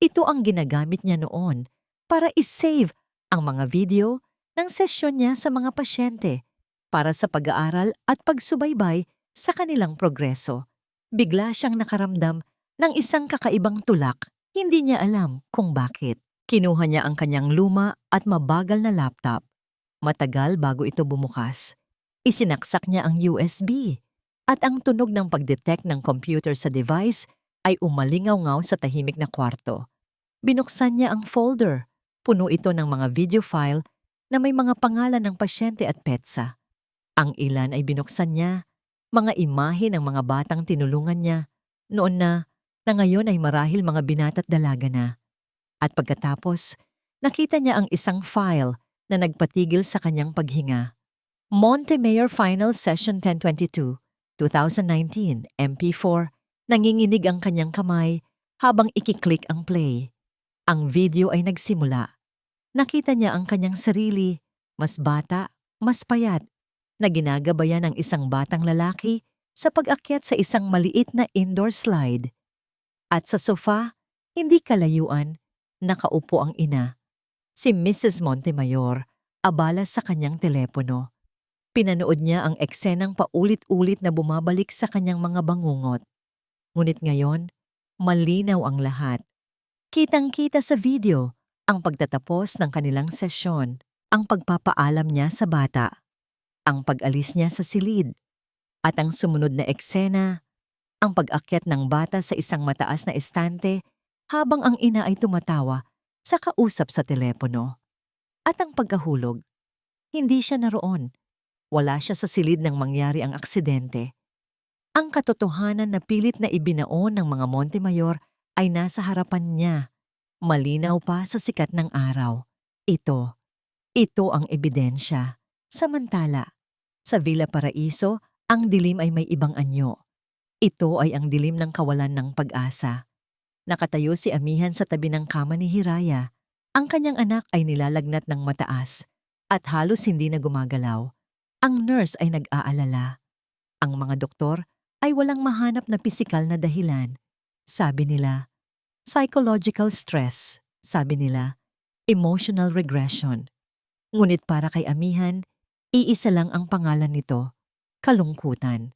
Ito ang ginagamit niya noon para isave ang mga video ng sesyon niya sa mga pasyente para sa pag-aaral at pagsubaybay sa kanilang progreso. Bigla siyang nakaramdam ng isang kakaibang tulak. Hindi niya alam kung bakit. Kinuha niya ang kanyang luma at mabagal na laptop. Matagal bago ito bumukas. Isinaksak niya ang USB at ang tunog ng pag-detect ng computer sa device ay umalingaw-ngaw sa tahimik na kwarto. Binuksan niya ang folder. Puno ito ng mga video file na may mga pangalan ng pasyente at petsa. Ang ilan ay binuksan niya, mga imahe ng mga batang tinulungan niya, noon na ngayon ay marahil mga binata't dalaga na. At pagkatapos, nakita niya ang isang file na nagpatigil sa kanyang paghinga. Montemayor Final Session 1022, 2019, MP4, nanginginig ang kanyang kamay habang ikiklik ang play. Ang video ay nagsimula. Nakita niya ang kanyang sarili, mas bata, mas payat, na ginagabayan ng isang batang lalaki sa pag-akyat sa isang maliit na indoor slide. At sa sofa, hindi kalayuan, nakaupo ang ina. Si Mrs. Montemayor, abala sa kanyang telepono. Pinanood niya ang eksenang paulit-ulit na bumabalik sa kanyang mga bangungot. Ngunit ngayon, malinaw ang lahat. Kitang-kita sa video ang pagtatapos ng kanilang sesyon, ang pagpapaalam niya sa bata, ang pag-alis niya sa silid, at ang sumunod na eksena, ang pag-akyat ng bata sa isang mataas na estante habang ang ina ay tumatawa sa kausap sa telepono. At ang pagkahulog, hindi siya naroon. Wala siya sa silid nang mangyari ang aksidente. Ang katotohanan na pilit na ibinaon ng mga Montemayor ay nasa harapan niya. Malinaw pa sa sikat ng araw. Ito ang ebidensya. Samantala, sa Villa Paraiso, ang dilim ay may ibang anyo. Ito ay ang dilim ng kawalan ng pag-asa. Nakatayo si Amihan sa tabi ng kama ni Hiraya. Ang kanyang anak ay nilalagnat ng mataas at halos hindi na gumagalaw. Ang nurse ay nag-aalala. Ang mga doktor ay walang mahanap na pisikal na dahilan. Sabi nila, psychological stress. Sabi nila, emotional regression. Ngunit para kay Amihan, iisa lang ang pangalan nito, kalungkutan.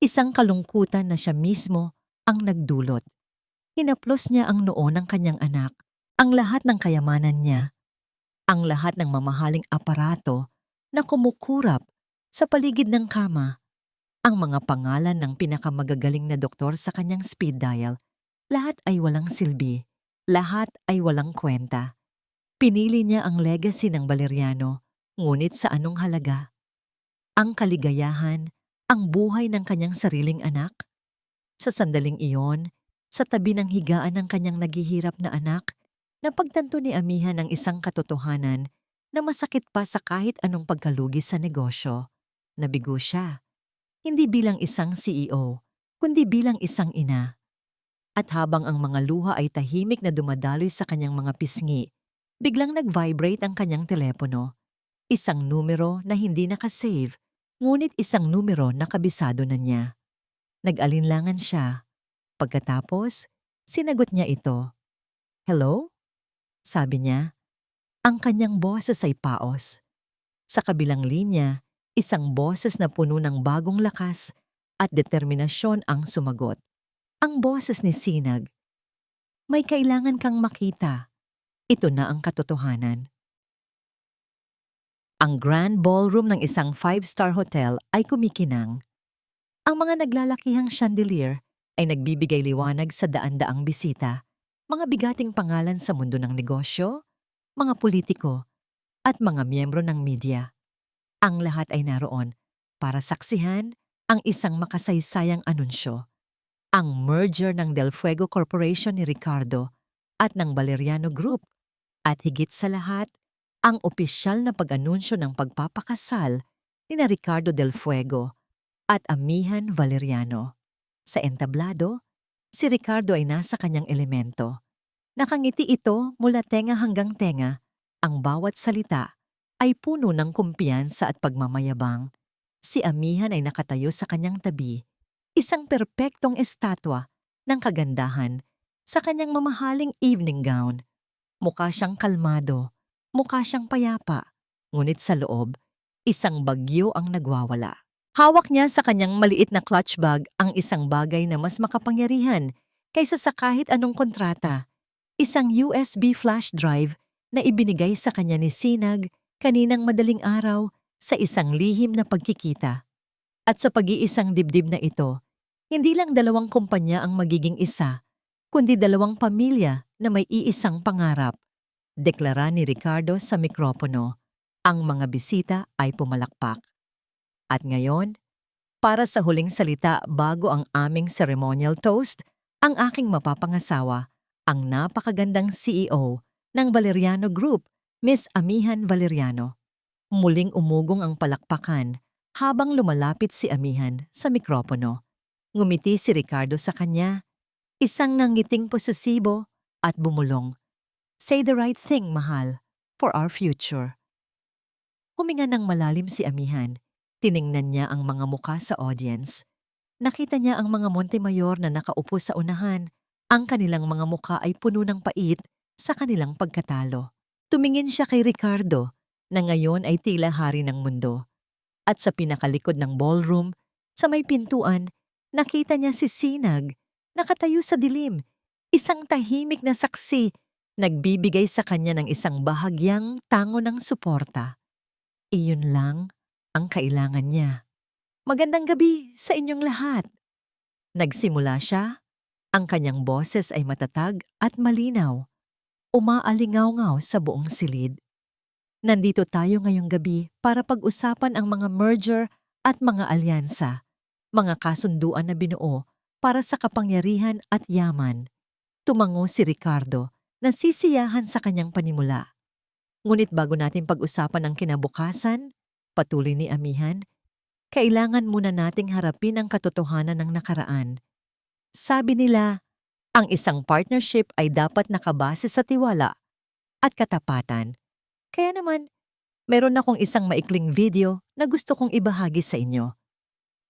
Isang kalungkutan na siya mismo ang nagdulot. Hinaplos niya ang noo ng kanyang anak, ang lahat ng kayamanan niya, ang lahat ng mamahaling aparato na kumukurap sa paligid ng kama, ang mga pangalan ng pinakamagagaling na doktor sa kanyang speed dial. Lahat ay walang silbi, lahat ay walang kwenta. Pinili niya ang legacy ng Valeriano, ngunit sa anong halaga? Ang kaligayahan, ang buhay ng kanyang sariling anak? Sa sandaling iyon, sa tabi ng higaan ng kanyang naghihirap na anak, napagtanto ni Amihan ang isang katotohanan na masakit pa sa kahit anong pagkalugi sa negosyo. Nabigo siya, hindi bilang isang CEO, kundi bilang isang ina. At habang ang mga luha ay tahimik na dumadaloy sa kanyang mga pisngi, biglang nag-vibrate ang kanyang telepono. Isang numero na hindi nakasave, ngunit isang numero na kabisado na niya. Nag-alinlangan siya. Pagkatapos, sinagot niya ito. "Hello?" sabi niya. Ang kanyang boses ay paos. Sa kabilang linya, isang boses na puno ng bagong lakas at determinasyon ang sumagot. Ang boses ni Sinag. "May kailangan kang makita. Ito na ang katotohanan." Ang grand ballroom ng isang five-star hotel ay kumikinang. Ang mga naglalakihang chandelier ay nagbibigay liwanag sa daan-daang bisita, mga bigating pangalan sa mundo ng negosyo, mga politiko, at mga miyembro ng media. Ang lahat ay naroon para saksihan ang isang makasaysayang anunsyo. Ang merger ng Del Fuego Corporation ni Ricardo at ng Valeriano Group, at higit sa lahat, ang opisyal na pag-anunsyo ng pagpapakasal ni na Ricardo Del Fuego at Amihan Valeriano. Sa entablado, si Ricardo ay nasa kanyang elemento. Nakangiti ito mula tenga hanggang tenga. Ang bawat salita ay puno ng kumpiyansa at pagmamayabang. Si Amihan ay nakatayo sa kanyang tabi, isang perpektong estatwa ng kagandahan sa kanyang mamahaling evening gown. Mukha siyang kalmado, mukha siyang payapa, ngunit sa loob, isang bagyo ang nagwawala. Hawak niya sa kanyang maliit na clutch bag ang isang bagay na mas makapangyarihan kaysa sa kahit anong kontrata. Isang USB flash drive na ibinigay sa kanya ni Sinag kaninang madaling araw sa isang lihim na pagkikita. At sa pag-iisang dibdib na ito, hindi lang dalawang kumpanya ang magiging isa, kundi dalawang pamilya na may iisang pangarap. Deklara ni Ricardo sa mikropono. Ang mga bisita ay pumalakpak. At ngayon, para sa huling salita bago ang aming ceremonial toast, ang aking mapapangasawa, ang napakagandang CEO ng Valeriano Group, Miss Amihan Valeriano. Muling umugong ang palakpakan habang lumalapit si Amihan sa mikropono. Ngumiti si Ricardo sa kanya, isang ngangiting posesibo at bumulong. "Say the right thing, mahal, for our future." Huminga ng malalim si Amihan. Tiningnan niya ang mga muka sa audience. Nakita niya ang mga Montemayor na nakaupo sa unahan. Ang kanilang mga muka ay puno ng pait sa kanilang pagkatalo. Tumingin siya kay Ricardo, na ngayon ay tila hari ng mundo. At sa pinakalikod ng ballroom, sa may pintuan, nakita niya si Sinag, nakatayo sa dilim, isang tahimik na saksi, nagbibigay sa kanya ng isang bahagyang tango ng suporta. Iyon lang ang kailangan niya. "Magandang gabi sa inyong lahat." Nagsimula siya, ang kanyang boses ay matatag at malinaw, umaalingaw-ngaw sa buong silid. "Nandito tayo ngayong gabi para pag-usapan ang mga merger at mga alyansa, mga kasunduan na binuo para sa kapangyarihan at yaman." Tumango si Ricardo, nasisiyahan sa kanyang panimula. "Ngunit bago natin pag-usapan ang kinabukasan," patuloy ni Amihan, "kailangan muna nating harapin ang katotohanan ng nakaraan. Sabi nila, ang isang partnership ay dapat nakabase sa tiwala at katapatan. Kaya naman, meron akong isang maikling video na gusto kong ibahagi sa inyo.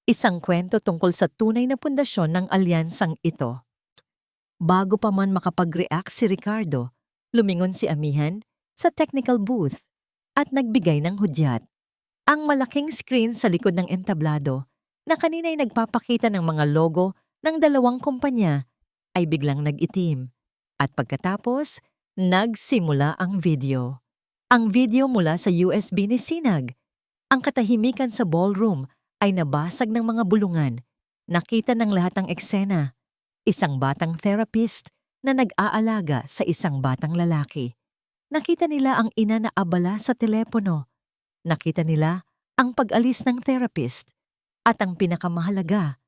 Isang kwento tungkol sa tunay na pundasyon ng alyansang ito." Bago pa man makapag-react si Ricardo, lumingon si Amihan sa technical booth at nagbigay ng hudyat. Ang malaking screen sa likod ng entablado na kanina'y nagpapakita ng mga logo ng dalawang kumpanya ay biglang nag-itim. At pagkatapos, nagsimula ang video. Ang video mula sa USB ni Sinag. Ang katahimikan sa ballroom ay nabasag ng mga bulungan. Nakita ng lahat ang eksena. Isang batang therapist na nag-aalaga sa isang batang lalaki. Nakita nila ang ina na abala sa telepono. Nakita nila ang pag-alis ng therapist. At ang pinakamahalaga,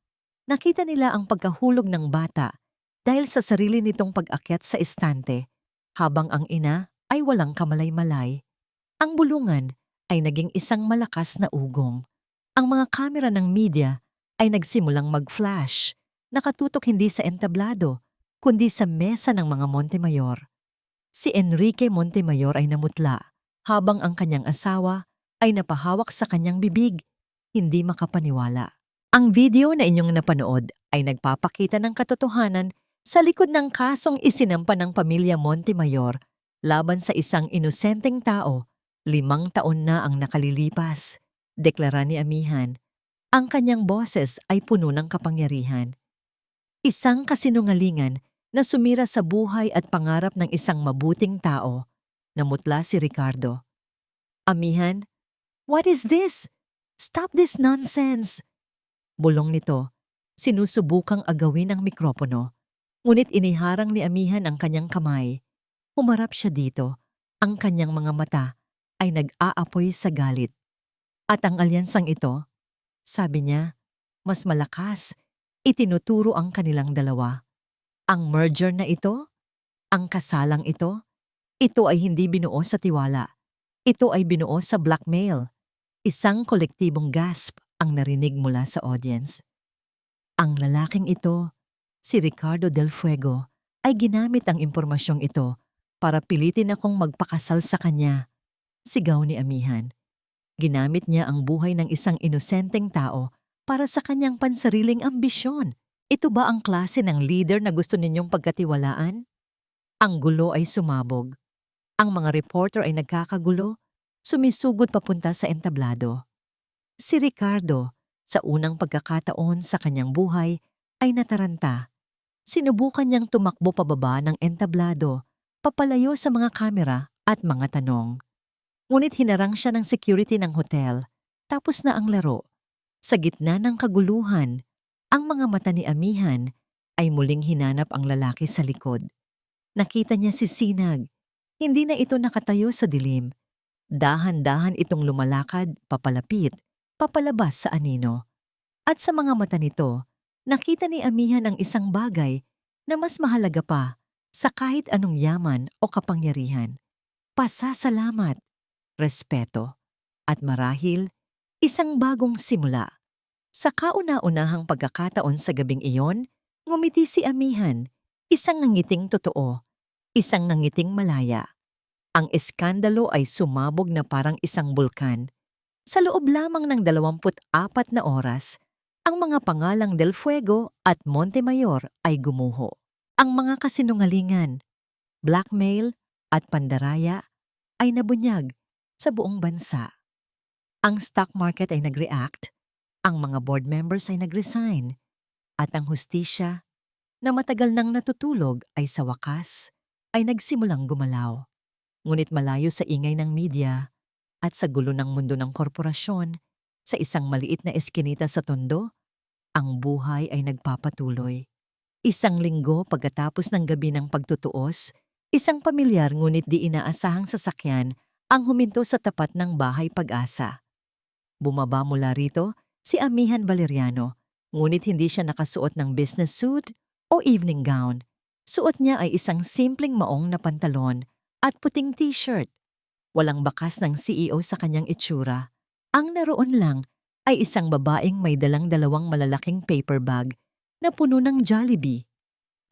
nakita nila ang pagkahulog ng bata dahil sa sarili nitong pag-akyat sa estante habang ang ina ay walang kamalay-malay. Ang bulungan ay naging isang malakas na ugong. Ang mga kamera ng media ay nagsimulang mag-flash, nakatutok hindi sa entablado, kundi sa mesa ng mga Montemayor. Si Enrique Montemayor ay namutla, habang ang kanyang asawa ay napahawak sa kanyang bibig, hindi makapaniwala. Ang video na inyong napanood ay nagpapakita ng katotohanan sa likod ng kasong isinampa ng pamilya Montemayor laban sa isang inosenteng tao. 5 taon na ang nakalilipas, deklara ni Amihan. Ang kanyang boses ay puno ng kapangyarihan. Isang kasinungalingan na sumira sa buhay at pangarap ng isang mabuting tao. Namutla si Ricardo. Amihan, what is this? Stop this nonsense! Bulong nito, sinusubukang agawin ang mikropono. Ngunit iniharang ni Amihan ang kanyang kamay. Humarap siya dito. Ang kanyang mga mata ay nag-aapoy sa galit. At ang alyansang ito, sabi niya, mas malakas, itinuturo ang kanilang dalawa. Ang merger na ito, ang kasalang ito ay hindi binuo sa tiwala. Ito ay binuo sa blackmail. Isang kolektibong gasp ang narinig mula sa audience. Ang lalaking ito, si Ricardo Del Fuego, ay ginamit ang impormasyong ito para pilitin akong magpakasal sa kanya. Sigaw ni Amihan. Ginamit niya ang buhay ng isang inosenteng tao para sa kanyang pansariling ambisyon. Ito ba ang klase ng leader na gusto ninyong pagkatiwalaan? Ang gulo ay sumabog. Ang mga reporter ay nagkakagulo, sumisugod papunta sa entablado. Si Ricardo, sa unang pagkakataon sa kanyang buhay, ay nataranta. Sinubukan niyang tumakbo pababa ng entablado, papalayo sa mga kamera at mga tanong. Ngunit hinarang siya ng security ng hotel, tapos na ang laro. Sa gitna ng kaguluhan, ang mga mata ni Amihan ay muling hinanap ang lalaki sa likod. Nakita niya si Sinag. Hindi na ito nakatayo sa dilim. Dahan-dahan itong lumalakad, papalapit, papalabas sa anino. At sa mga mata nito, nakita ni Amihan ang isang bagay na mas mahalaga pa sa kahit anong yaman o kapangyarihan. Pasasalamat, respeto, at marahil, isang bagong simula. Sa kauna-unahang pagkakataon sa gabing iyon, ngumiti si Amihan, isang nangiting totoo, isang nangiting malaya. Ang eskandalo ay sumabog na parang isang bulkan. Sa loob lamang ng 24 na oras, ang mga pangalang Del Fuego at Montemayor ay gumuho. Ang mga kasinungalingan, blackmail at pandaraya ay nabunyag sa buong bansa. Ang stock market ay nag-react, ang mga board members ay nag-resign, at ang hustisya na matagal nang natutulog ay sa wakas ay nagsimulang gumalaw. Ngunit malayo sa ingay ng media at sa gulo ng mundo ng korporasyon, sa isang maliit na eskinita sa Tondo, ang buhay ay nagpapatuloy. Isang linggo pagkatapos ng gabi ng pagtutuos, isang pamilyar ngunit di inaasahang sasakyan ang huminto sa tapat ng bahay Pag-asa. Bumaba mula rito si Amihan Valeriano, ngunit hindi siya nakasuot ng business suit o evening gown. Suot niya ay isang simpleng maong na pantalon at puting t-shirt. Walang bakas ng CEO sa kanyang itsura. Ang naroon lang ay isang babaeng may dalang 2 malalaking paper bag na puno ng Jollibee.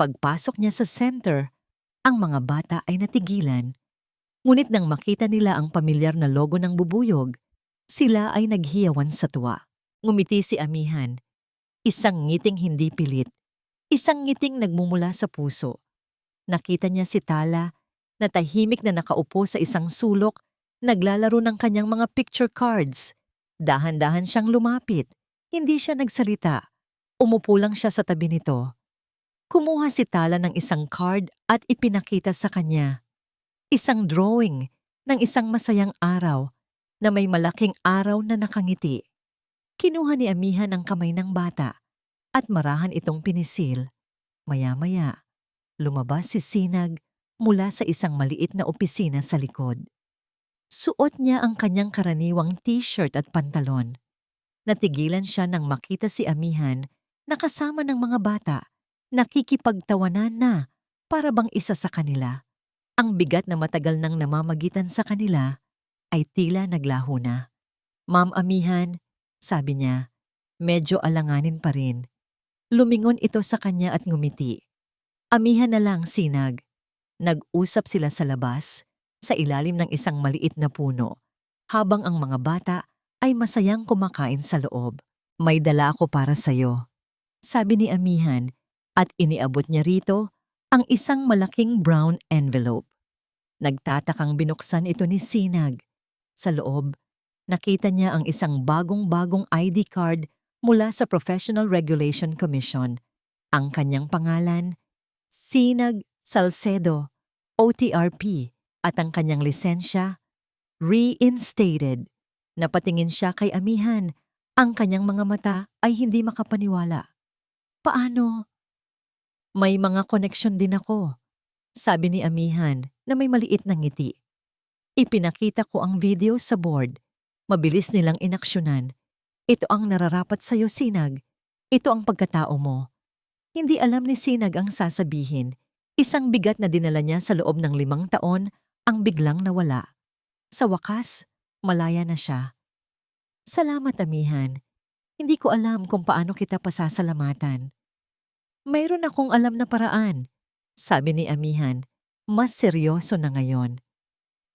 Pagpasok niya sa center, ang mga bata ay natigilan. Ngunit nang makita nila ang pamilyar na logo ng bubuyog, sila ay naghiyawan sa tuwa. Ngumiti si Amihan. Isang ngiting hindi pilit. Isang ngiting nagmumula sa puso. Nakita niya si Tala na tahimik na nakaupo sa isang sulok, naglalaro ng kanyang mga picture cards. Dahan-dahan siyang lumapit. Hindi siya nagsalita. Umupo lang siya sa tabi nito. Kumuha si Tala ng isang card at ipinakita sa kanya. Isang drawing ng isang masayang araw na may malaking araw na nakangiti. Kinuha ni Amihan ang kamay ng bata at marahan itong pinisil. Maya-maya, lumabas si Sinag mula sa isang maliit na opisina sa likod. Suot niya ang kanyang karaniwang t-shirt at pantalon. Natigilan siya nang makita si Amihan na kasama ng mga bata, nakikipagtawanan na para bang isa sa kanila. Ang bigat na matagal nang namamagitan sa kanila ay tila naglaho na. "Ma'am Amihan," sabi niya, medyo alanganin pa rin. Lumingon ito sa kanya at ngumiti. "Amihan na lang, Sinag." Nag-usap sila sa labas, sa ilalim ng isang maliit na puno, habang ang mga bata ay masayang kumakain sa loob. "May dala ako para sa'yo," sabi ni Amihan, at iniabot niya rito ang isang malaking brown envelope. Nagtatakang binuksan ito ni Sinag. Sa loob, nakita niya ang isang bagong-bagong ID card mula sa Professional Regulation Commission. Ang kanyang pangalan, Sinag Salcedo, OTRP, at ang kanyang lisensya, reinstated. Napatingin siya kay Amihan. Ang kanyang mga mata ay hindi makapaniwala. "Paano?" "May mga koneksyon din ako," sabi ni Amihan na may maliit na ngiti. "Ipinakita ko ang video sa board. Mabilis nilang inaksyonan. Ito ang nararapat sa'yo, Sinag. Ito ang pagkatao mo." Hindi alam ni Sinag ang sasabihin. Isang bigat na dinala niya sa loob ng 5 taon ang biglang nawala. Sa wakas, malaya na siya. "Salamat, Amihan. Hindi ko alam kung paano kita pasasalamatan." "Mayroon akong alam na paraan," sabi ni Amihan, mas seryoso na ngayon.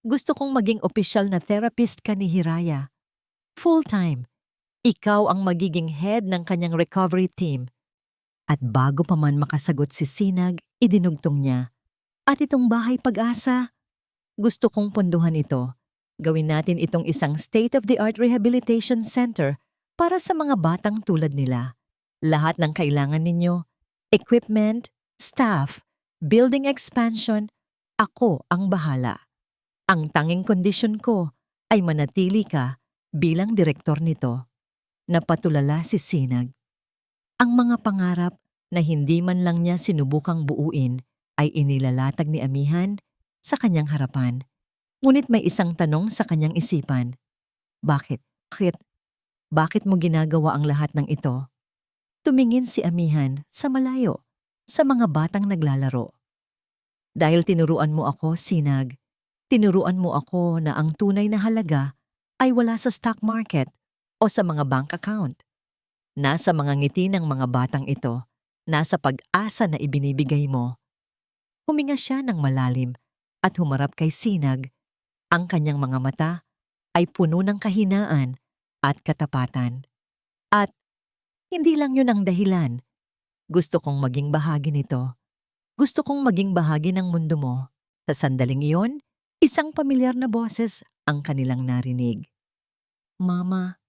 "Gusto kong maging opisyal na therapist ka ni Hiraya. Full-time. Ikaw ang magiging head ng kanyang recovery team." At bago pa man makasagot si Sinag, idinugtong niya, "At itong bahay Pag-asa? Gusto kong pondohan ito. Gawin natin itong isang state-of-the-art rehabilitation center para sa mga batang tulad nila. Lahat ng kailangan ninyo, equipment, staff, building expansion, ako ang bahala. Ang tanging kondisyon ko ay manatili ka bilang direktor nito." Napatulala si Sinag. Ang mga pangarap na hindi man lang niya sinubukang buuin ay inilalatag ni Amihan sa kanyang harapan. Ngunit may isang tanong sa kanyang isipan. Bakit? Bakit mo ginagawa ang lahat ng ito? Tumingin si Amihan sa malayo, sa mga batang naglalaro. "Dahil tinuruan mo ako, Sinag. Tinuruan mo ako na ang tunay na halaga ay wala sa stock market o sa mga bank account. Nasa mga ngiti ng mga batang ito, nasa pag-asa na ibinibigay mo." Huminga siya ng malalim at humarap kay Sinag. Ang kanyang mga mata ay puno ng kahinaan at katapatan. "At hindi lang yun ang dahilan. Gusto kong maging bahagi nito. Gusto kong maging bahagi ng mundo mo." Sa sandaling iyon, isang pamilyar na boses ang kanilang narinig. "Mama,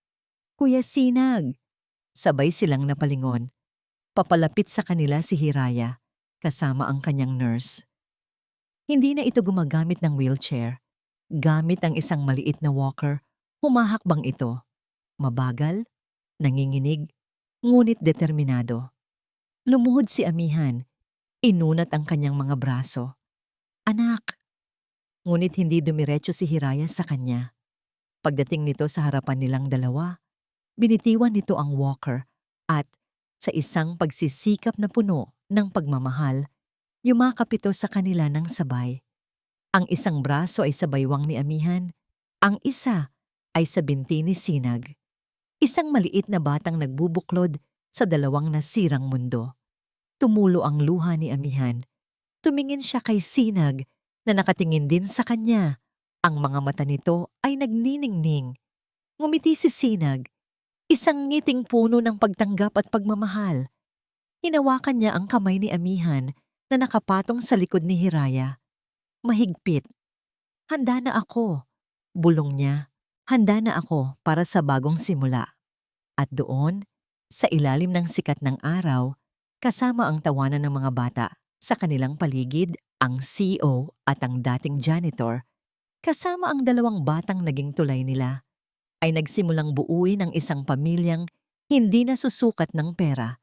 Kuya Sinag." Sabay silang napalingon. Papalapit sa kanila si Hiraya, kasama ang kanyang nurse. Hindi na ito gumagamit ng wheelchair. Gamit ang isang maliit na walker, humahakbang ito. Mabagal, nanginginig, ngunit determinado. Lumuhod si Amihan. Inunat ang kanyang mga braso. "Anak." Ngunit hindi dumiretso si Hiraya sa kanya. Pagdating nito sa harapan nilang dalawa, binitiwan nito ang walker at sa isang pagsisikap na puno ng pagmamahal, yumakap ito sa kanila ng sabay. Ang isang braso ay sa baywang ni Amihan, ang isa ay sa binti ni Sinag. Isang maliit na batang nagbubuklod sa dalawang nasirang mundo. Tumulo ang luha ni Amihan. Tumingin siya kay Sinag na nakatingin din sa kanya. Ang mga mata nito ay nagniningning. Ngumiti si Sinag. Isang ngiting puno ng pagtanggap at pagmamahal. Hinawakan niya ang kamay ni Amihan na nakapatong sa likod ni Hiraya. Mahigpit. "Handa na ako," bulong niya. "Handa na ako para sa bagong simula." At doon, sa ilalim ng sikat ng araw, kasama ang tawanan ng mga bata. Sa kanilang paligid, ang CEO at ang dating janitor, kasama ang dalawang batang naging tulay nila, ay nagsimulang buuin ang isang pamilyang hindi nasusukat ng pera,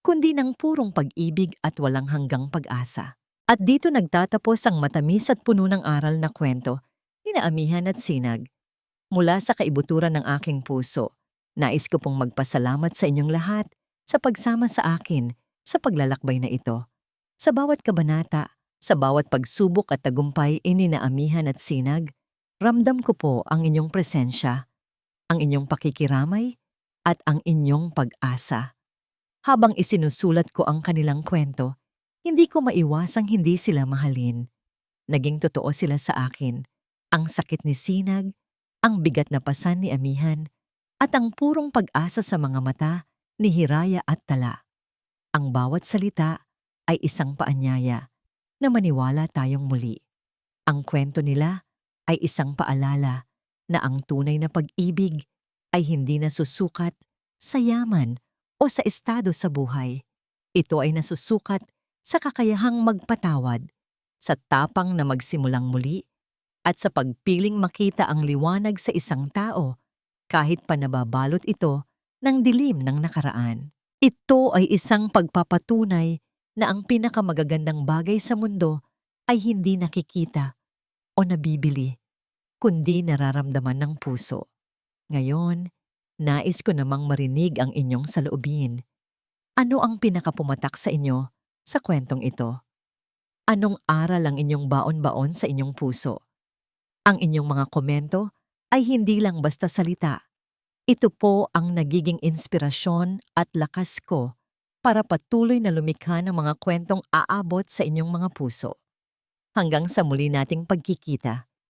kundi ng purong pag-ibig at walang hanggang pag-asa. At dito nagtatapos ang matamis at puno ng aral na kwento ni Amihan at Sinag. Mula sa kaibuturan ng aking puso, nais ko pong magpasalamat sa inyong lahat sa pagsama sa akin sa paglalakbay na ito. Sa bawat kabanata, sa bawat pagsubok at tagumpay ni Amihan at Sinag, ramdam ko po ang inyong presensya, ang inyong pakikiramay, at ang inyong pag-asa. Habang isinusulat ko ang kanilang kwento, hindi ko maiwasang hindi sila mahalin. Naging totoo sila sa akin. Ang sakit ni Sinag, ang bigat na pasan ni Amihan, at ang purong pag-asa sa mga mata ni Hiraya at Tala. Ang bawat salita ay isang paanyaya na maniwala tayong muli. Ang kwento nila ay isang paalala na ang tunay na pag-ibig ay hindi nasusukat sa yaman o sa estado sa buhay. Ito ay nasusukat sa kakayahang magpatawad, sa tapang na magsimulang muli, at sa pagpiling makita ang liwanag sa isang tao kahit pa nababalot ito ng dilim ng nakaraan. Ito ay isang pagpapatunay na ang pinakamagagandang bagay sa mundo ay hindi nakikita o nabibili, kundi nararamdaman ng puso. Ngayon, nais ko namang marinig ang inyong saloobin. Ano ang pinakapumatak sa inyo sa kwentong ito? Anong aral ang inyong baon-baon sa inyong puso? Ang inyong mga komento ay hindi lang basta salita. Ito po ang nagiging inspirasyon at lakas ko para patuloy na lumikha ng mga kwentong aabot sa inyong mga puso. Hanggang sa muli nating pagkikita,